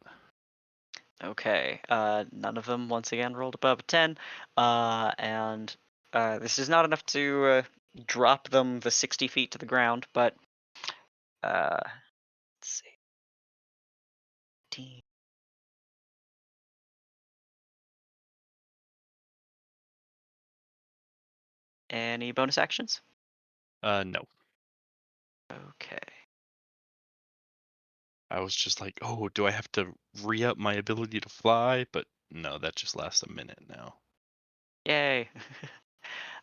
Okay. None of them once again rolled above a 10, and this is not enough to drop them the 60 feet to the ground, but let's see. 15. Any bonus actions? No. Okay. I was just like, oh, do I have to re-up my ability to fly? But no, that just lasts a minute now. Yay.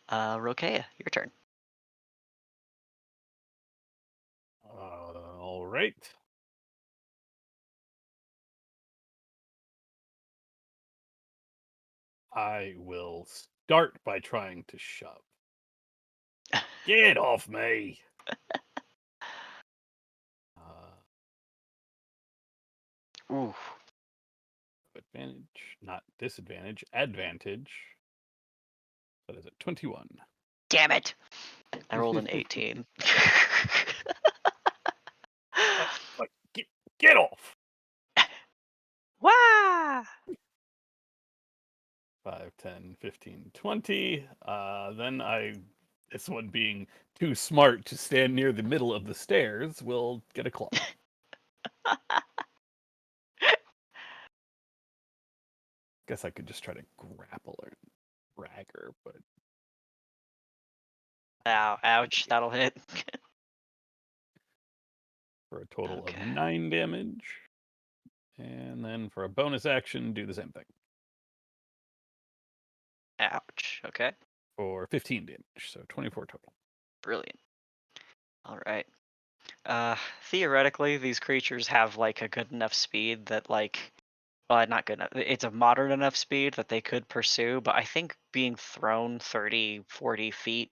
Rokea, your turn. All right. I will start by trying to shove. Get off me! Ooh. Advantage, not disadvantage, advantage. That is a 21. Damn it. I rolled an 18. Like, get off! Wah! 5, 10, 15, 20. Then this one being too smart to stand near the middle of the stairs, will get a claw. Guess I could just try to grapple her, drag her, but Ow, ouch, that'll hit. for a total Okay. of 9 damage. And then for a bonus action, do the same thing. Ouch, okay. For 15 damage, so 24 total. Brilliant. All right. Theoretically, these creatures have like a good enough speed that like, well, not good enough. It's a moderate enough speed that they could pursue, but I think being thrown 30, 40 feet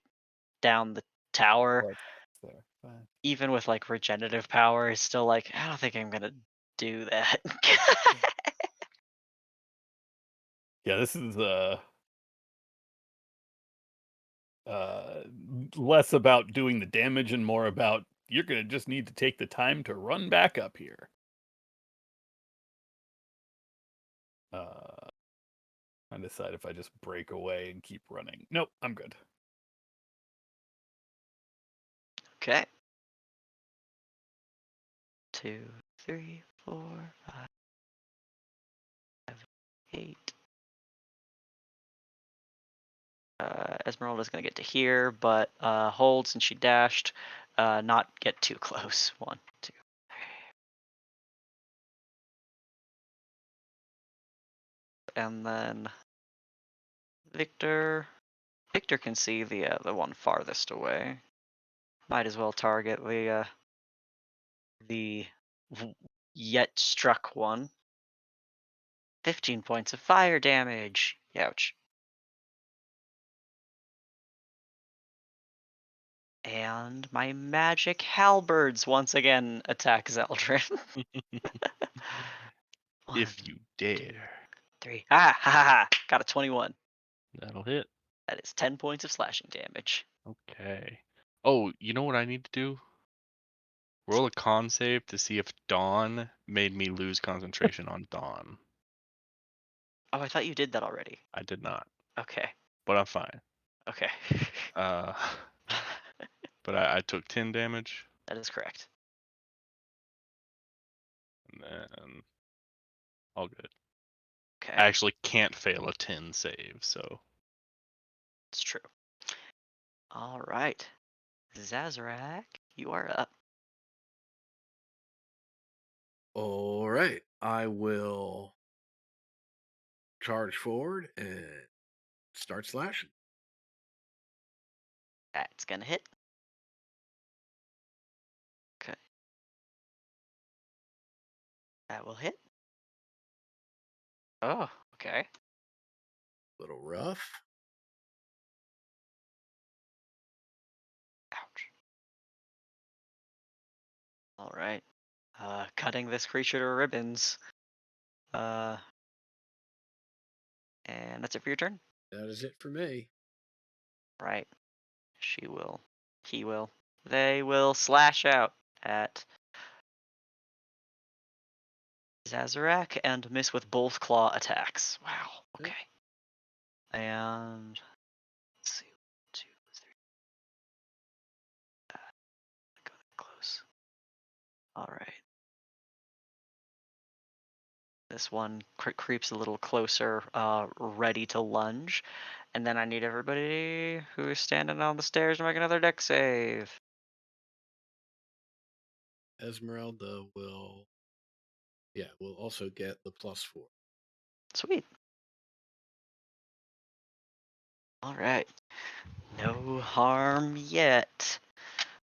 down the tower, Well, there. Fine. even with like regenerative power, is still like, I don't think I'm gonna do that. Yeah, this is less about doing the damage and more about you're gonna just need to take the time to run back up here. I decide if I just break away and keep running. Nope, I'm good. Okay. 2, 3, 4, 5, 8. Esmeralda's gonna get to here, but hold since she dashed. Not get too close. 1, 2, 3. And then Victor. Victor can see the one farthest away. Might as well target the yet struck one. 15 points of fire damage. Ouch. And my magic halberds once again attack Zeldrin. 1, If you dare. 3. Ha ha ha! Got a 21. That'll hit. That is 10 points of slashing damage. Okay. Oh, you know what I need to do? Roll a con save to see if Dawn made me lose concentration on Dawn. Oh, I thought you did that already. I did not, Okay. but I'm fine. Okay. Uh, but I took 10 damage, That is correct. and then all good. Okay. I actually can't fail a 10 save, so It's true. All right. Zazarak, you are up. All right. I will charge forward and start slashing. That's gonna hit. Okay. That will hit. Oh, okay. Little rough. Ouch. All right. Cutting this creature to ribbons. And that's it for your turn. That is it for me. Right. She will. He will. They will slash out at Zazarak and miss with both claw attacks. Wow. Okay. And let's see. 2, 3. Got it close. All right. This one creeps a little closer, ready to lunge. And then I need everybody who is standing on the stairs to make another deck save. Esmeralda will, will also get the +4. Sweet. All right. No harm yet.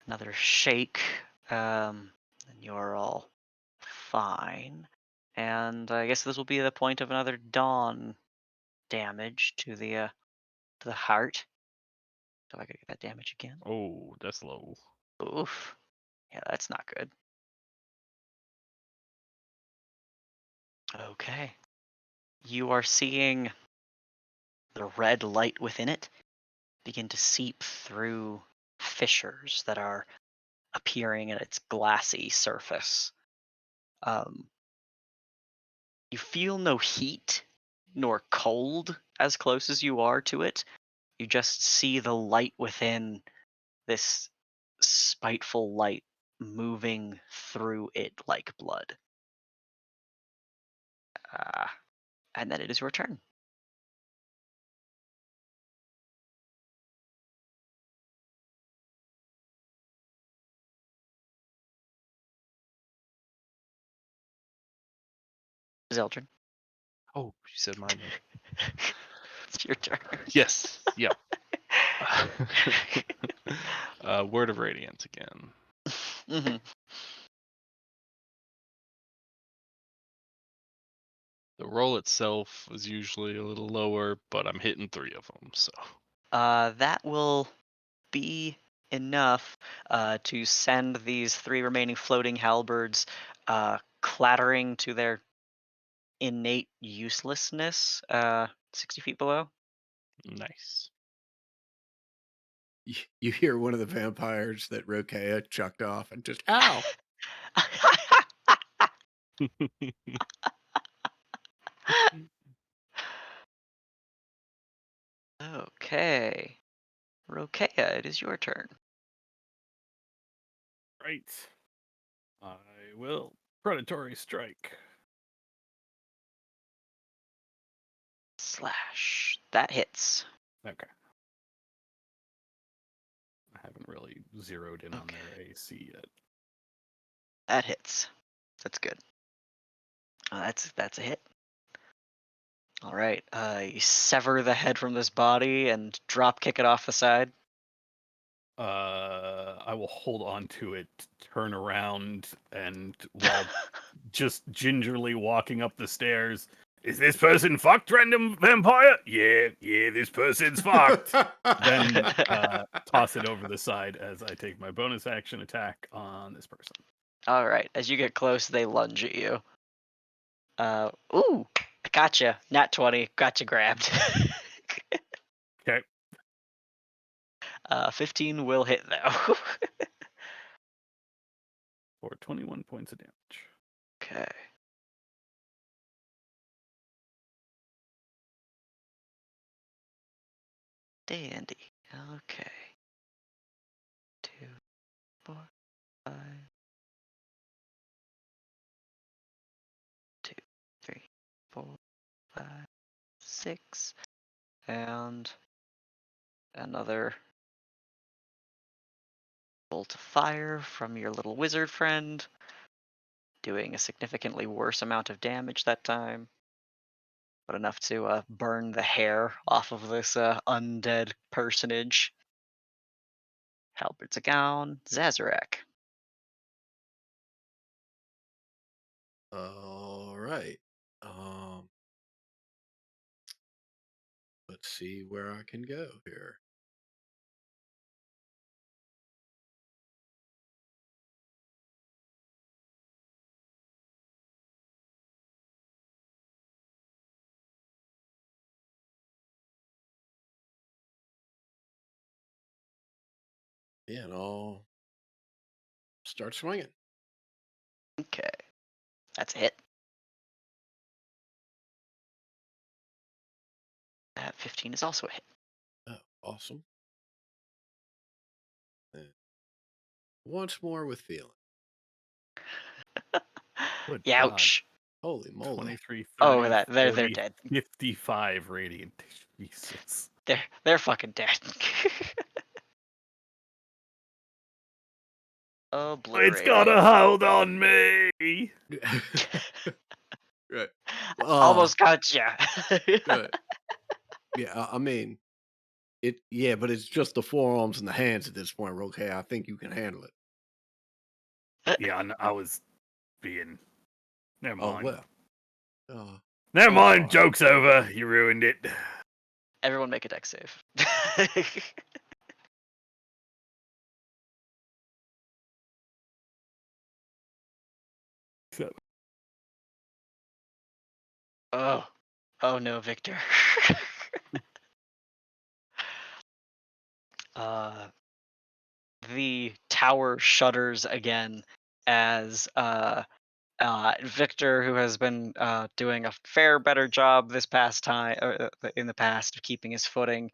Another shake. And you're all fine. And I guess this will be the point of another dawn damage to the heart. So I could get that damage again. oh, that's low. Oof. Yeah, that's not good. Okay. You are seeing the red light within it begin to seep through fissures that are appearing in its glassy surface. Um, you feel no heat nor cold as close as you are to it. You just see the light within, this spiteful light moving through it like blood. Uh, and then it is your turn. Zeldrin, Oh, she said my name. it's your turn. Yes. Yep. Word of Radiance again. Mhm. The roll itself was usually a little lower, but I'm hitting 3 of them, so. That will be enough to send these 3 remaining floating halberds clattering to their innate uselessness 60 feet below. Nice. You hear one of the vampires that Rokea chucked off and just, ow! Okay. Rokea, it is your turn. Right. I will predatory strike. Slash. That hits. Okay. I haven't really zeroed in on their AC yet. That hits. That's good. That's a hit. All right. You sever the head from this body and drop kick it off the side. I will hold on to it, turn around, and while just gingerly walking up the stairs, is this person fucked, random vampire? Yeah, this person's fucked. Then toss it over the side as I take my bonus action attack on this person. All right. As you get close, they lunge at you. Ooh, I gotcha. Nat 20. Gotcha grabbed. Okay. 15 will hit though. For 21 points of damage. Okay. Dandy. Okay. 2, 4, 5. 2, 3, 4, 5, 6. And another bolt of fire from your little wizard friend, doing a significantly worse amount of damage that time, but enough to burn the hair off of this undead personage. Halberds down, Zazarak. All right. Let's see where I can go here. Yeah, and I'll start swinging. Okay, that's a hit. That 15 is also a hit. Oh, awesome. And once more with feeling. Good Ouch. Holy moly. 23, 30, Oh, they're 40, dead. 55 radiant. Jesus. They're fucking dead. It's got a hold on me. Right. Almost got ya. Right. Yeah, I mean, yeah, but it's just the forearms and the hands at this point, okay? I think you can handle it. Yeah, I was being. Never Oh, mind. well. Never I'm mind. sorry. Joke's over. You ruined it. Everyone make a dex save. Oh no, Victor. The tower shudders again as Victor, who has been doing a better job this past time, in the past, of keeping his footing,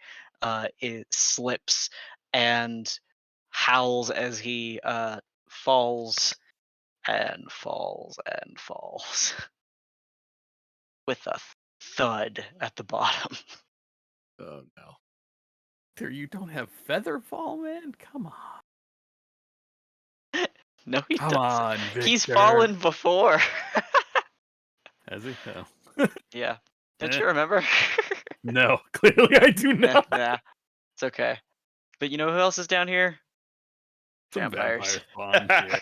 it slips and howls as he falls and falls and falls with a thud at the bottom. Oh, no. Victor, you don't have feather fall, man? Come on. No, he Come doesn't. on, Victor. He's fallen before. Has he? Oh. Yeah. Don't you remember? No, clearly I do not. Nah, it's okay. But you know who else is down here? Some Vampires. vampire spawns,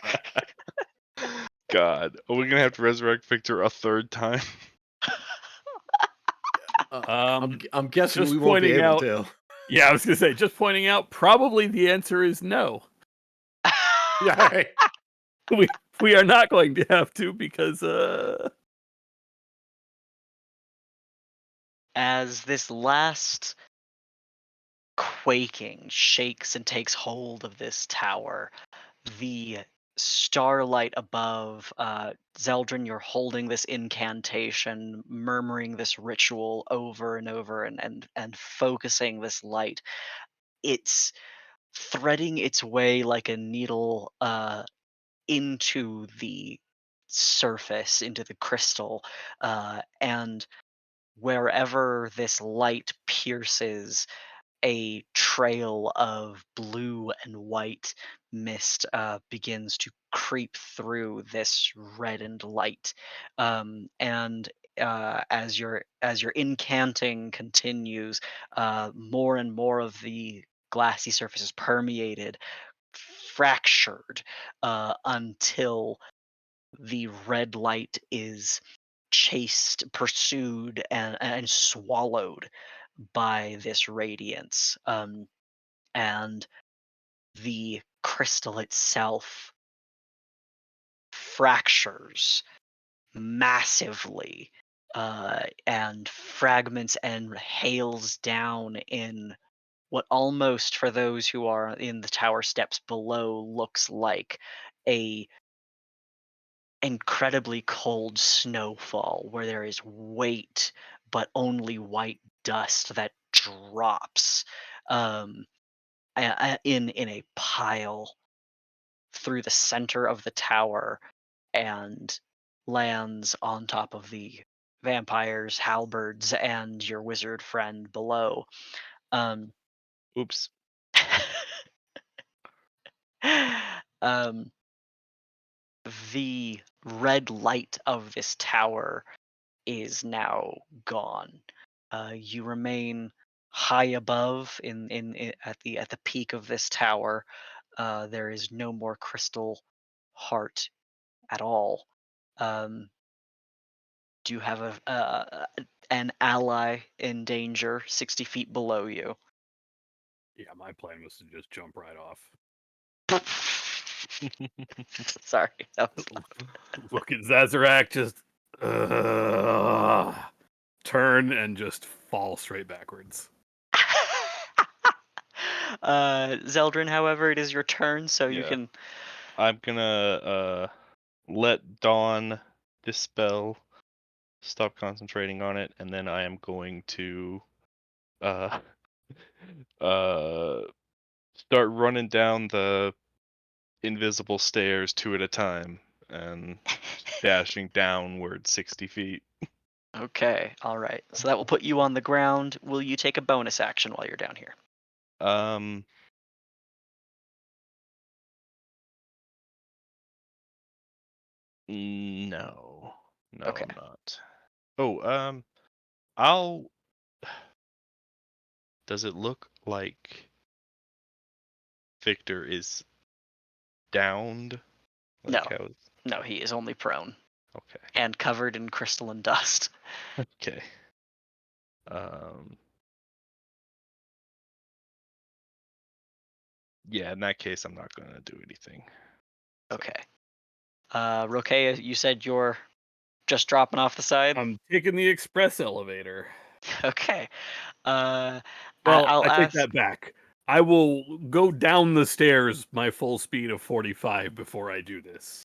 yeah. God, are we gonna have to resurrect Victor a third time? I'm guessing just we won't be pointing able out- to. Yeah, I was gonna say, just pointing out, probably the answer is no. Yeah, all right. We are not going to have to because As this last quaking shakes and takes hold of this tower, the starlight above, Zeldrin, you're holding this incantation, murmuring this ritual over and over, and focusing this light. It's threading its way like a needle into the surface, into the crystal, and wherever this light pierces, a trail of blue and white mist begins to creep through this reddened light, and as your incanting continues, more and more of the glassy surface is permeated, fractured, until the red light is chased, pursued, and swallowed by this radiance. And the crystal itself fractures massively, and fragments and hails down in what almost, for those who are in the tower steps below, looks like a incredibly cold snowfall where there is weight but only white dust that drops, um, in a pile through the center of the tower and lands on top of the vampires, halberds, and your wizard friend below. Um, Oops. um, the red light of this tower is now gone. You remain high above at the peak of this tower. There is no more crystal heart at all. Um, do you have an ally in danger 60 feet below you? yeah, my plan was to just jump right off. Sorry. That was Look at Zazarak, just turn and just fall straight backwards. Zeldrin, however, it is your turn, so you Yeah. can. I'm gonna let Dawn dispel, stop concentrating on it, and then I am going to uh uh start running down the invisible stairs two at a time and dashing downward 60 feet. Okay, all right. So that will put you on the ground. Will you take a bonus action while you're down here? Um no. No, Okay. I'm not. Oh, I'll does it look like Victor is downed? No. Like how No, he is only prone okay. and covered in crystalline dust. Okay. Um yeah, in that case I'm not gonna do anything. So, Okay. Rokea, you said you're just dropping off the side? I'm taking the express elevator. Okay. Uh, Well, I'll I take ask. that back. I will go down the stairs my full speed of 45 before I do this.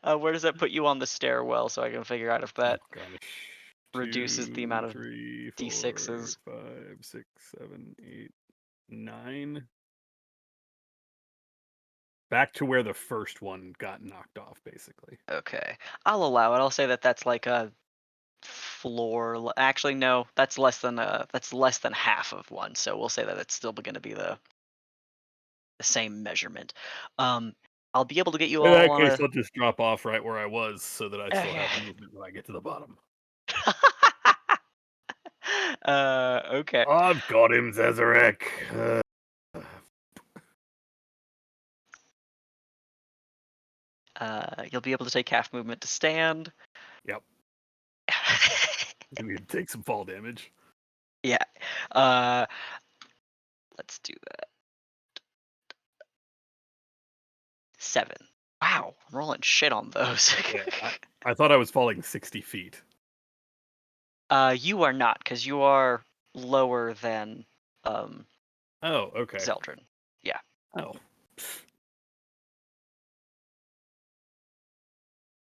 Where does that put you on the stairwell so I can figure out if that Gosh. reduces the 2, amount of 3, 4, d6s? 5, 6, 7, 8, 9. Back to where the first one got knocked off, basically. Okay. I'll allow it. I'll say that that's like a floor. Actually, no, that's less than half of one. So we'll say that it's still going to be the same measurement. Um, I'll be able to get you In all that on case, a. I'll just drop off right where I was so that I still Okay. have movement when I get to the bottom. Okay. I've got him, Zezarek. You'll be able to take half movement to stand. Yep. You need to take some fall damage. Yeah. Let's do that. 7. Wow, I'm rolling shit on those. Yeah, I thought I was falling 60 feet. You are not, because you are lower than Oh, okay. Zeldrin. Yeah. Oh.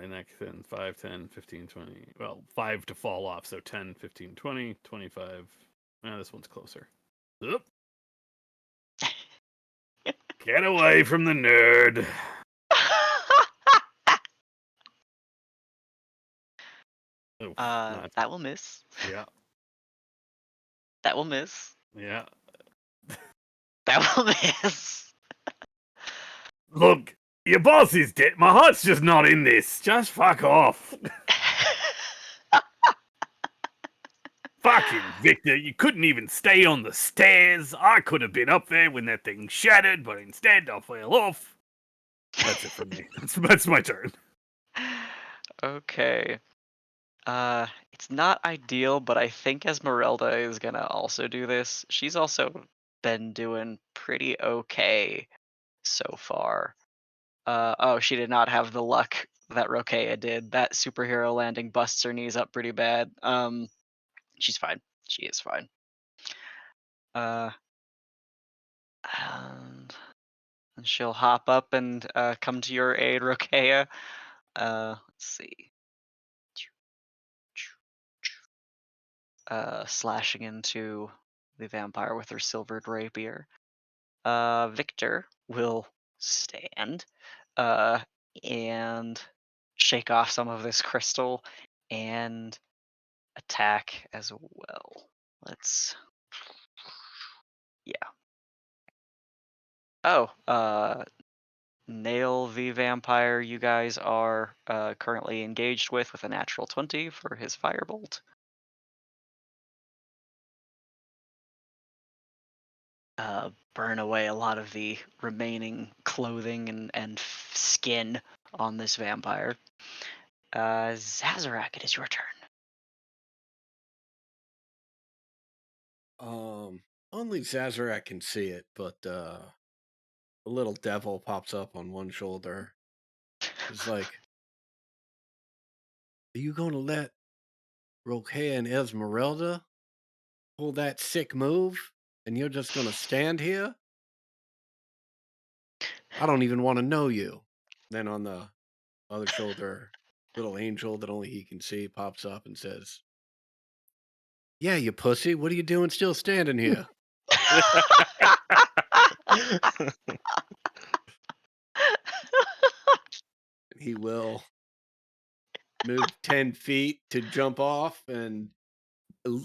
And next then 5, 10, 15, 20. Well, 5 to fall off, so 10, 15, 20, 25. This one's closer. Oop. Get away from the nerd. Oh, not. That will miss. Yeah, That will miss. yeah. That will miss. Look, your boss is dead. My heart's just not in this. Just fuck off. Fucking Victor, you couldn't even stay on the stairs. I could have been up there when that thing shattered, but instead I fell off. That's it for me. That's my turn. Okay. It's not ideal, but I think Esmeralda is gonna also do this. She's also been doing pretty okay so far. Oh, she did not have the luck that Rokea did. That superhero landing busts her knees up pretty bad. She's fine. She is fine. And she'll hop up and come to your aid, Rokea. Let's see. Slashing into the vampire with her silvered rapier. Victor will stand and shake off some of this crystal and attack as well. Let's. Yeah. Oh, Nail the vampire you guys are currently engaged with a natural 20 for his firebolt. Burn away a lot of the remaining clothing and skin on this vampire. Zazarak, it is your turn. Only Zazarak can see it, but a little devil pops up on one shoulder. It's like, are you gonna let Rokea and Esmeralda pull that sick move, and you're just gonna stand here? I don't even want to know you. Then on the other shoulder, little angel that only he can see pops up and says, "Yeah, you pussy. What are you doing still standing here?" And he will move 10 feet to jump off, and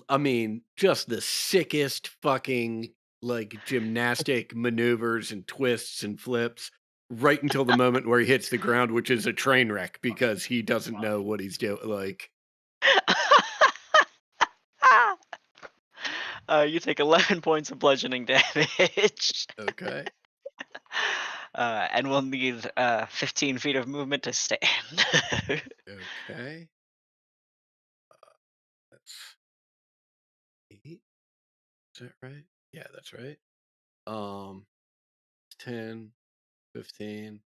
I mean, just the sickest fucking like gymnastic maneuvers and twists and flips right until the moment where he hits the ground, which is a train wreck because he doesn't know what he's doing. Like, You take 11 points of bludgeoning damage. okay. And we'll need 15 feet of movement to stand. Okay. That's 8. Is that right? Yeah, that's right. 10, 15.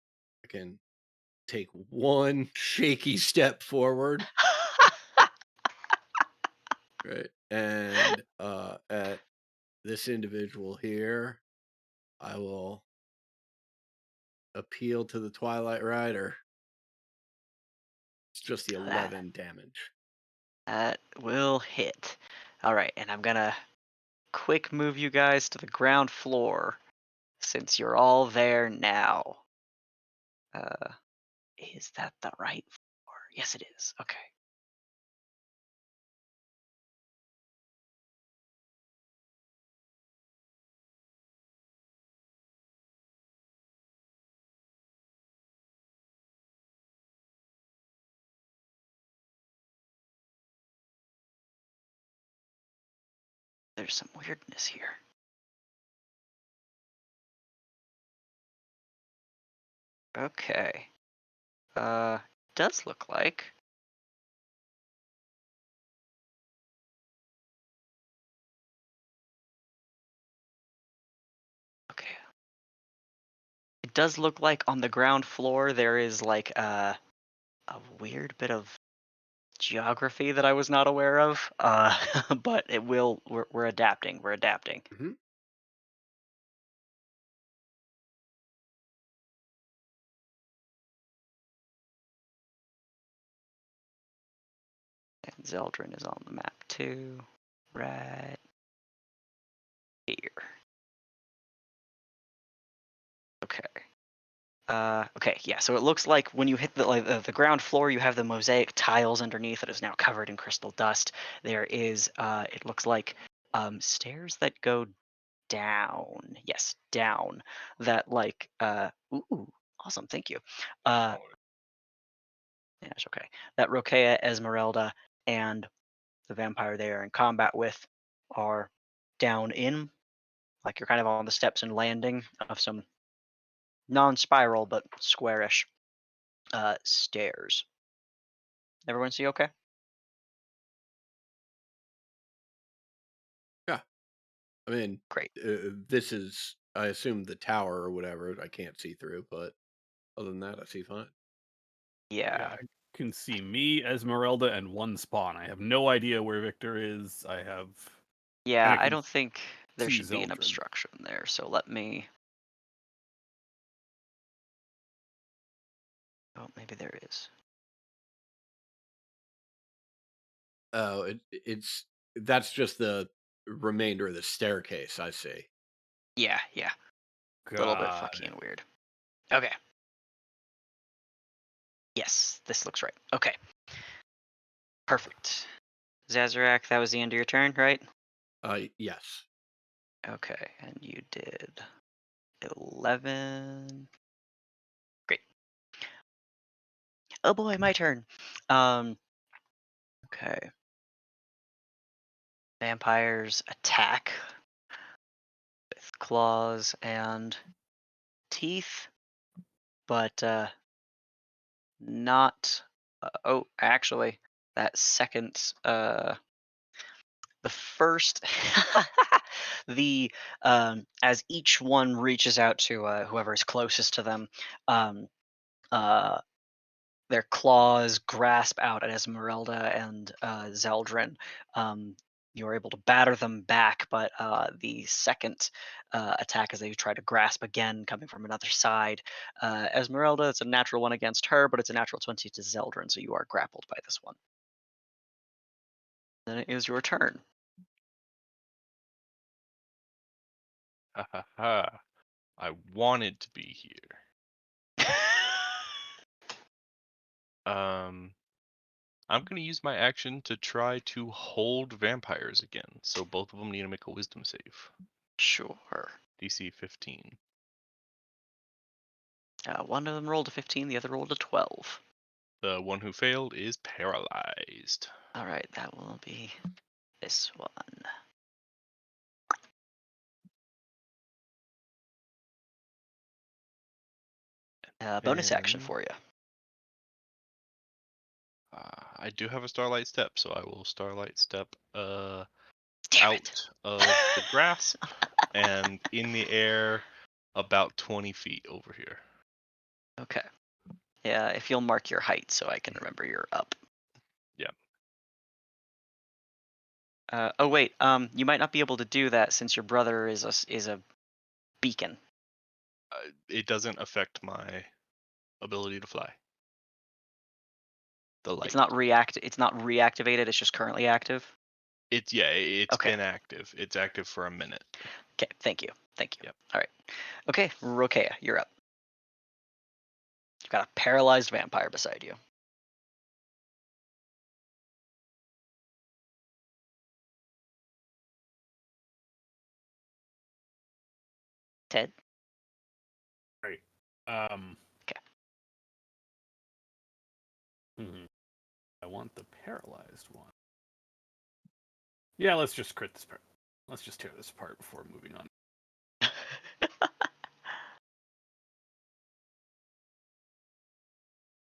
I can take one shaky step forward. Right. And at this individual here, I will appeal to the Twilight Rider. It's just the 11 damage. That will hit. All right, and I'm gonna quick move you guys to the ground floor since you're all there now. Is that the right floor? Yes, it is. Okay. There's some weirdness here. Okay. Does look like. Okay. It does look like on the ground floor there is like a weird bit of geography that I was not aware of. But it will. We're adapting. We're adapting. Mhm. And Zeldrin is on the map too. Right here. Okay. Okay, yeah. So it looks like when you hit the ground floor, you have the mosaic tiles underneath that is now covered in crystal dust. There is, it looks like, stairs that go down. Yes, down. That like, ooh, awesome. Thank you. Yeah, it's okay. That Rokea, Esmeralda, and the vampire they are in combat with are down in. Like you're kind of on the steps and landing of some non-spiral but squarish stairs. Everyone see okay? Yeah. I mean, Great. this is, I assume, the tower or whatever. I can't see through, but other than that, I see fine. Yeah. I can see me, Esmeralda, and one spawn. I have no idea where Victor is. And Yeah, I I can don't think there see should be an Zeldrin. obstruction there. So let me. Oh, maybe there is. Oh, it's that's just the remainder of the staircase. I see. Yeah, yeah. A little bit God. fucking weird. Okay. Yes, this looks right. Okay. Perfect. Zazarak, that was the end of your turn, right? Yes. Okay, and you did 11. Great. Oh boy, my turn. Okay. Vampires attack with claws and teeth, but not. Oh, actually, that second, the first, the as each one reaches out to whoever is closest to them, um, uh, their claws grasp out at Esmeralda and Zeldrin. You're able to batter them back, but the second attack, as they try to grasp again, coming from another side, Esmeralda, it's a natural one against her, but it's a natural 20 to Zeldrin, so you are grappled by this one. Then it is your turn. Ha ha ha. I wanted to be here. I'm gonna use my action to try to hold vampires again. So both of them need to make a wisdom save. Sure. DC 15. One of them rolled a 15, the other rolled a 12. The one who failed is paralyzed. All right, that will be this one. Bonus action And for you. I do have a Starlight Step, so I will Starlight Step Damn it. out of the grasp and in the air about 20 feet over here. Okay. Yeah, if you'll mark your height so I can remember you're up. Yeah. Oh wait, you might not be able to do that since your brother is a beacon. It doesn't affect my ability to fly. The light. It's not reactivated. It's just currently active. It's Okay. been active. It's active for a minute. Okay. Thank you. Thank you. Yep. All right. Okay, Rokea, you're up. You've got a paralyzed vampire beside you. Ted. Right. Okay. I want the paralyzed one. Yeah, let's just crit this part. Let's just tear this apart before moving on.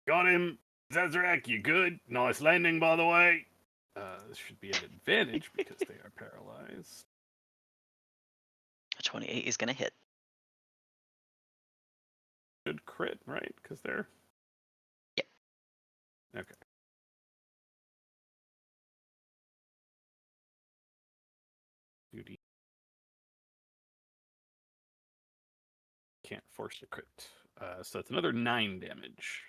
Got him. Zazarak, you good? Nice landing, by the way. This should be an advantage because they are paralyzed. A 28 is gonna hit. Should crit, right? Because they're... Yep. Okay. Duty. Can't force a crit. So it's another 9 damage.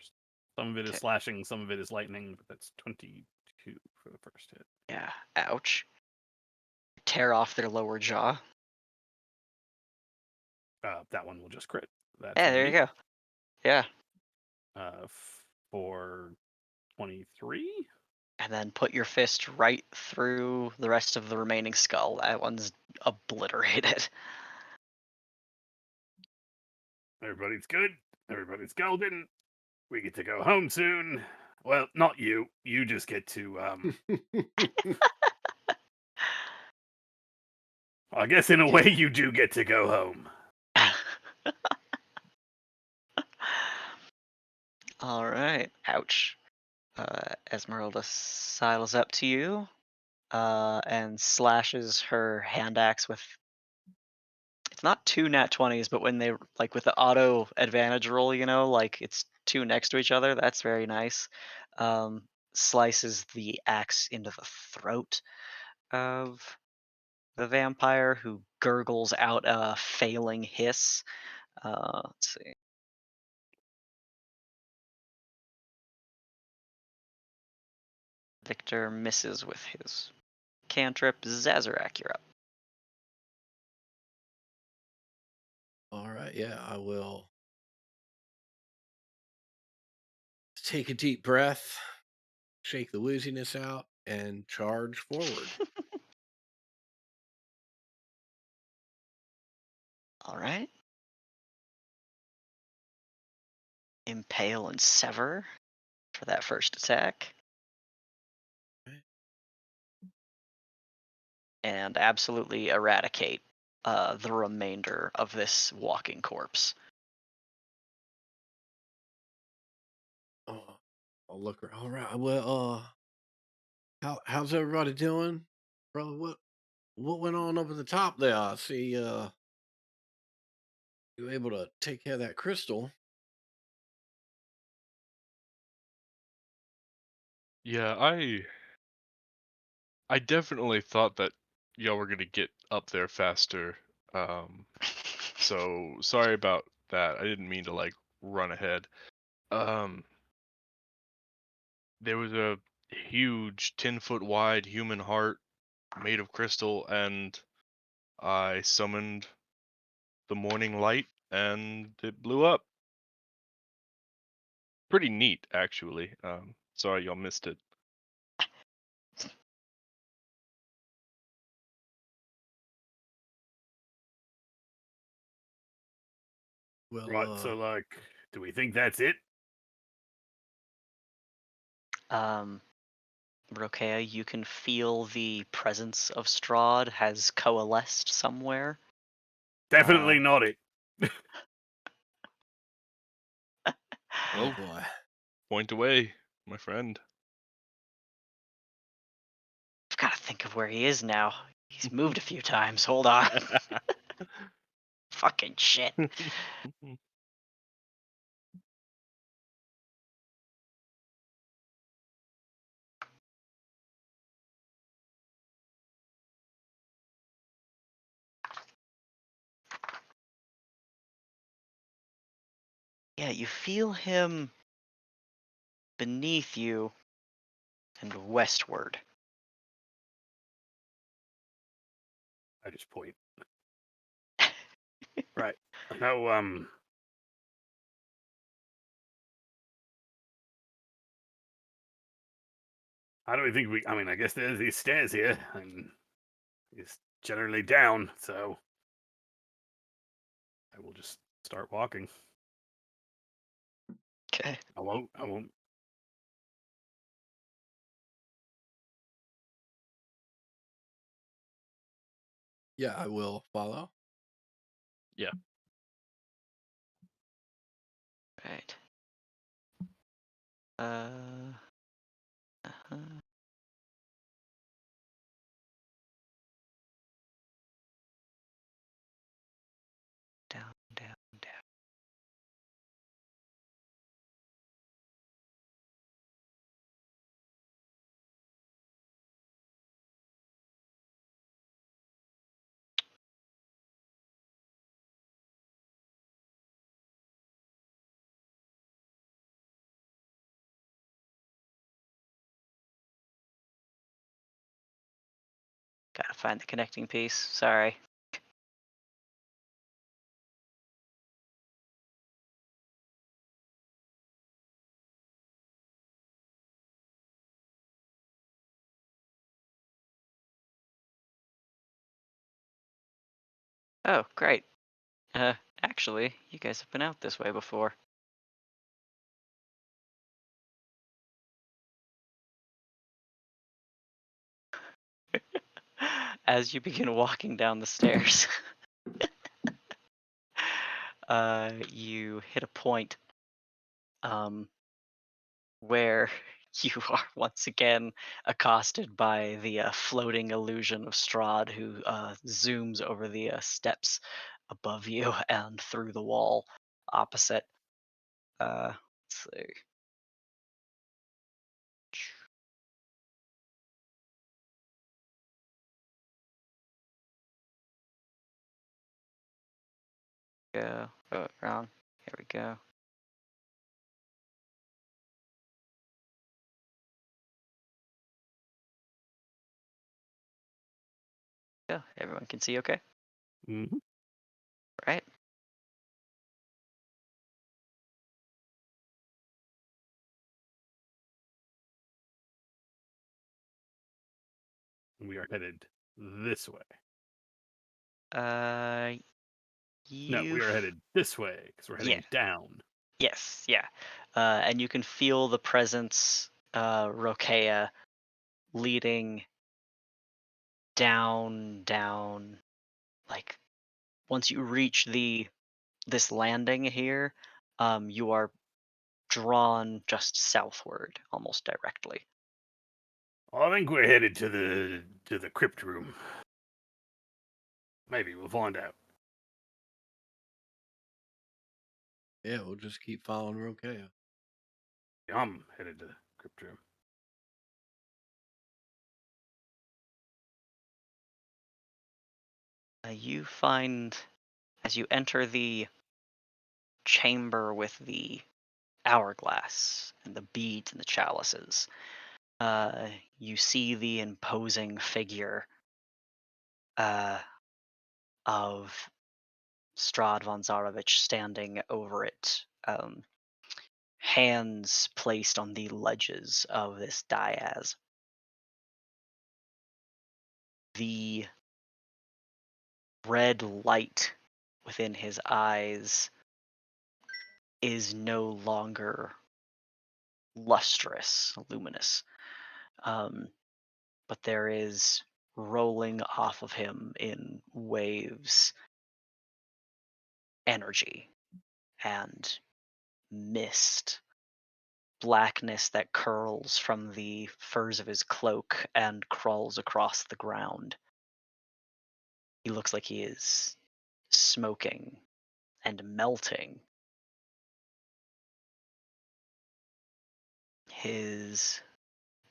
Some of it is Okay. slashing, some of it is lightning, but that's 22 for the first hit. Yeah. Ouch. Tear off their lower jaw. That one will just crit. That's Yeah, an there you 8. go. Yeah. For 23. And then put your fist right through the rest of the remaining skull. That one's obliterated. Everybody's good. Everybody's golden. We get to go home soon. Well, not you. You just get to I guess in a way you do get to go home. All right. Ouch. Esmeralda sidles up to you and slashes her hand axe with. It's not 2 nat 20s, but when they like with the auto advantage roll, like it's 2 next to each other. That's very nice. Slices the axe into the throat of the vampire, who gurgles out a failing hiss. Let's see. Victor misses with his cantrip. Zazarak, you're up. All right, yeah, I will take a deep breath, shake the wooziness out, and charge forward. All right. Impale and sever for that first attack. Okay. And absolutely eradicate the remainder of this walking corpse. Oh, I'll look around. All right, well, how's everybody doing, brother? What went on up at the top there? I see you were able to take care of that crystal. Yeah, I definitely thought that y'all were gonna get up there faster. So sorry about that. I didn't mean to like run ahead. Um, there was a huge 10-foot wide human heart made of crystal, and I summoned the morning light, and it blew up. Pretty neat, actually. Sorry y'all missed it. Well, Right, so like, do we think that's it? Brokea, you can feel the presence of Strahd has coalesced somewhere. Definitely not it. oh Well, boy. point away, my friend. I've got to think of where he is now. He's moved a few times. Hold on. Fucking shit. Yeah, you feel him beneath you and westward. I just point. Right. No, how do we think I mean, I guess there's these stairs here, and it's generally down, so I will just start walking. Okay. I won't. Yeah, I will follow. Yeah. Right. Uh, uh Down, down, down. Gotta find the connecting piece. Sorry. Oh, great. Uh, Actually, you guys have been out this way before. As you begin walking down the stairs, you hit a point um, where you are once again accosted by the floating illusion of Strahd, who zooms over the steps above you and through the wall opposite. Let's see. Go. Oh, wrong. Here we go. Go. Everyone can see okay? Mm-hmm. Right? We are headed this way. Uh, No, you. we are headed this way because we're Yeah. heading down. Yes. Yeah. And you can feel the presence, Rokea, leading down, down. Like once you reach this landing here, you are drawn just southward, almost directly. I think we're headed to the crypt room. Maybe we'll find out. Yeah, we'll just keep following Rokea. I'm headed to the crypt room. You find, as you enter the chamber with the hourglass and the beads and the chalices, you see the imposing figure uh, of Strad von Zarovich standing over it, hands placed on the ledges of this dais. The red light within his eyes is no longer lustrous, luminous, but there is rolling off of him in waves energy and mist, blackness that curls from the furs of his cloak and crawls across the ground. He looks like he is smoking and melting. His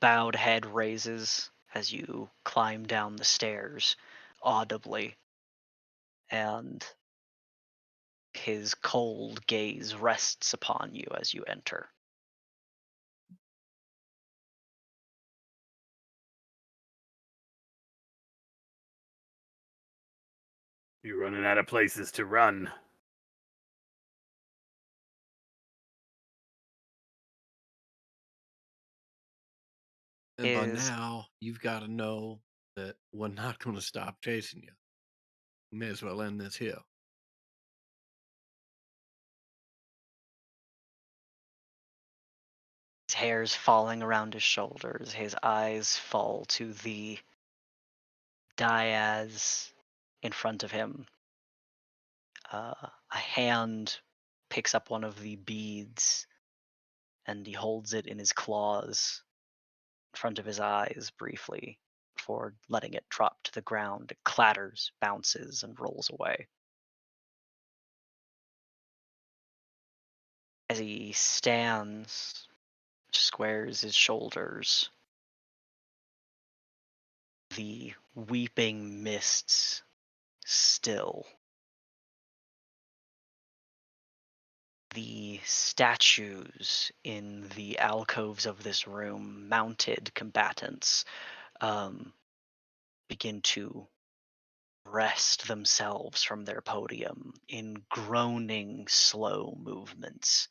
bowed head raises as you climb down the stairs audibly, and his cold gaze rests upon you as you enter. You're running out of places to run. And by His now, you've got to know that we're not going to stop chasing you. We may as well end this here. hair's falling around his shoulders. His eyes fall to the dais in front of him. A hand picks up one of the beads and he holds it in his claws in front of his eyes briefly before letting it drop to the ground. It clatters, bounces, and rolls away. As he stands, squares his shoulders, the weeping mists still. The statues in the alcoves of this room, mounted combatants, begin to wrest themselves from their podium in groaning, slow movements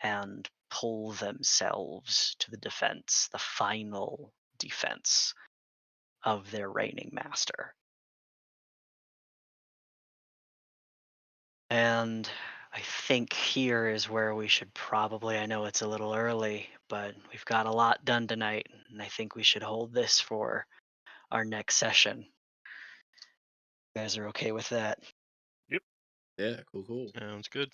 and pull themselves to the defense, the final defense of their reigning master. And I think here is where we should probably, I know it's a little early, but we've got a lot done tonight, and I think we should hold this for our next session. You guys are okay with that? Yep. Yeah, cool. Sounds good.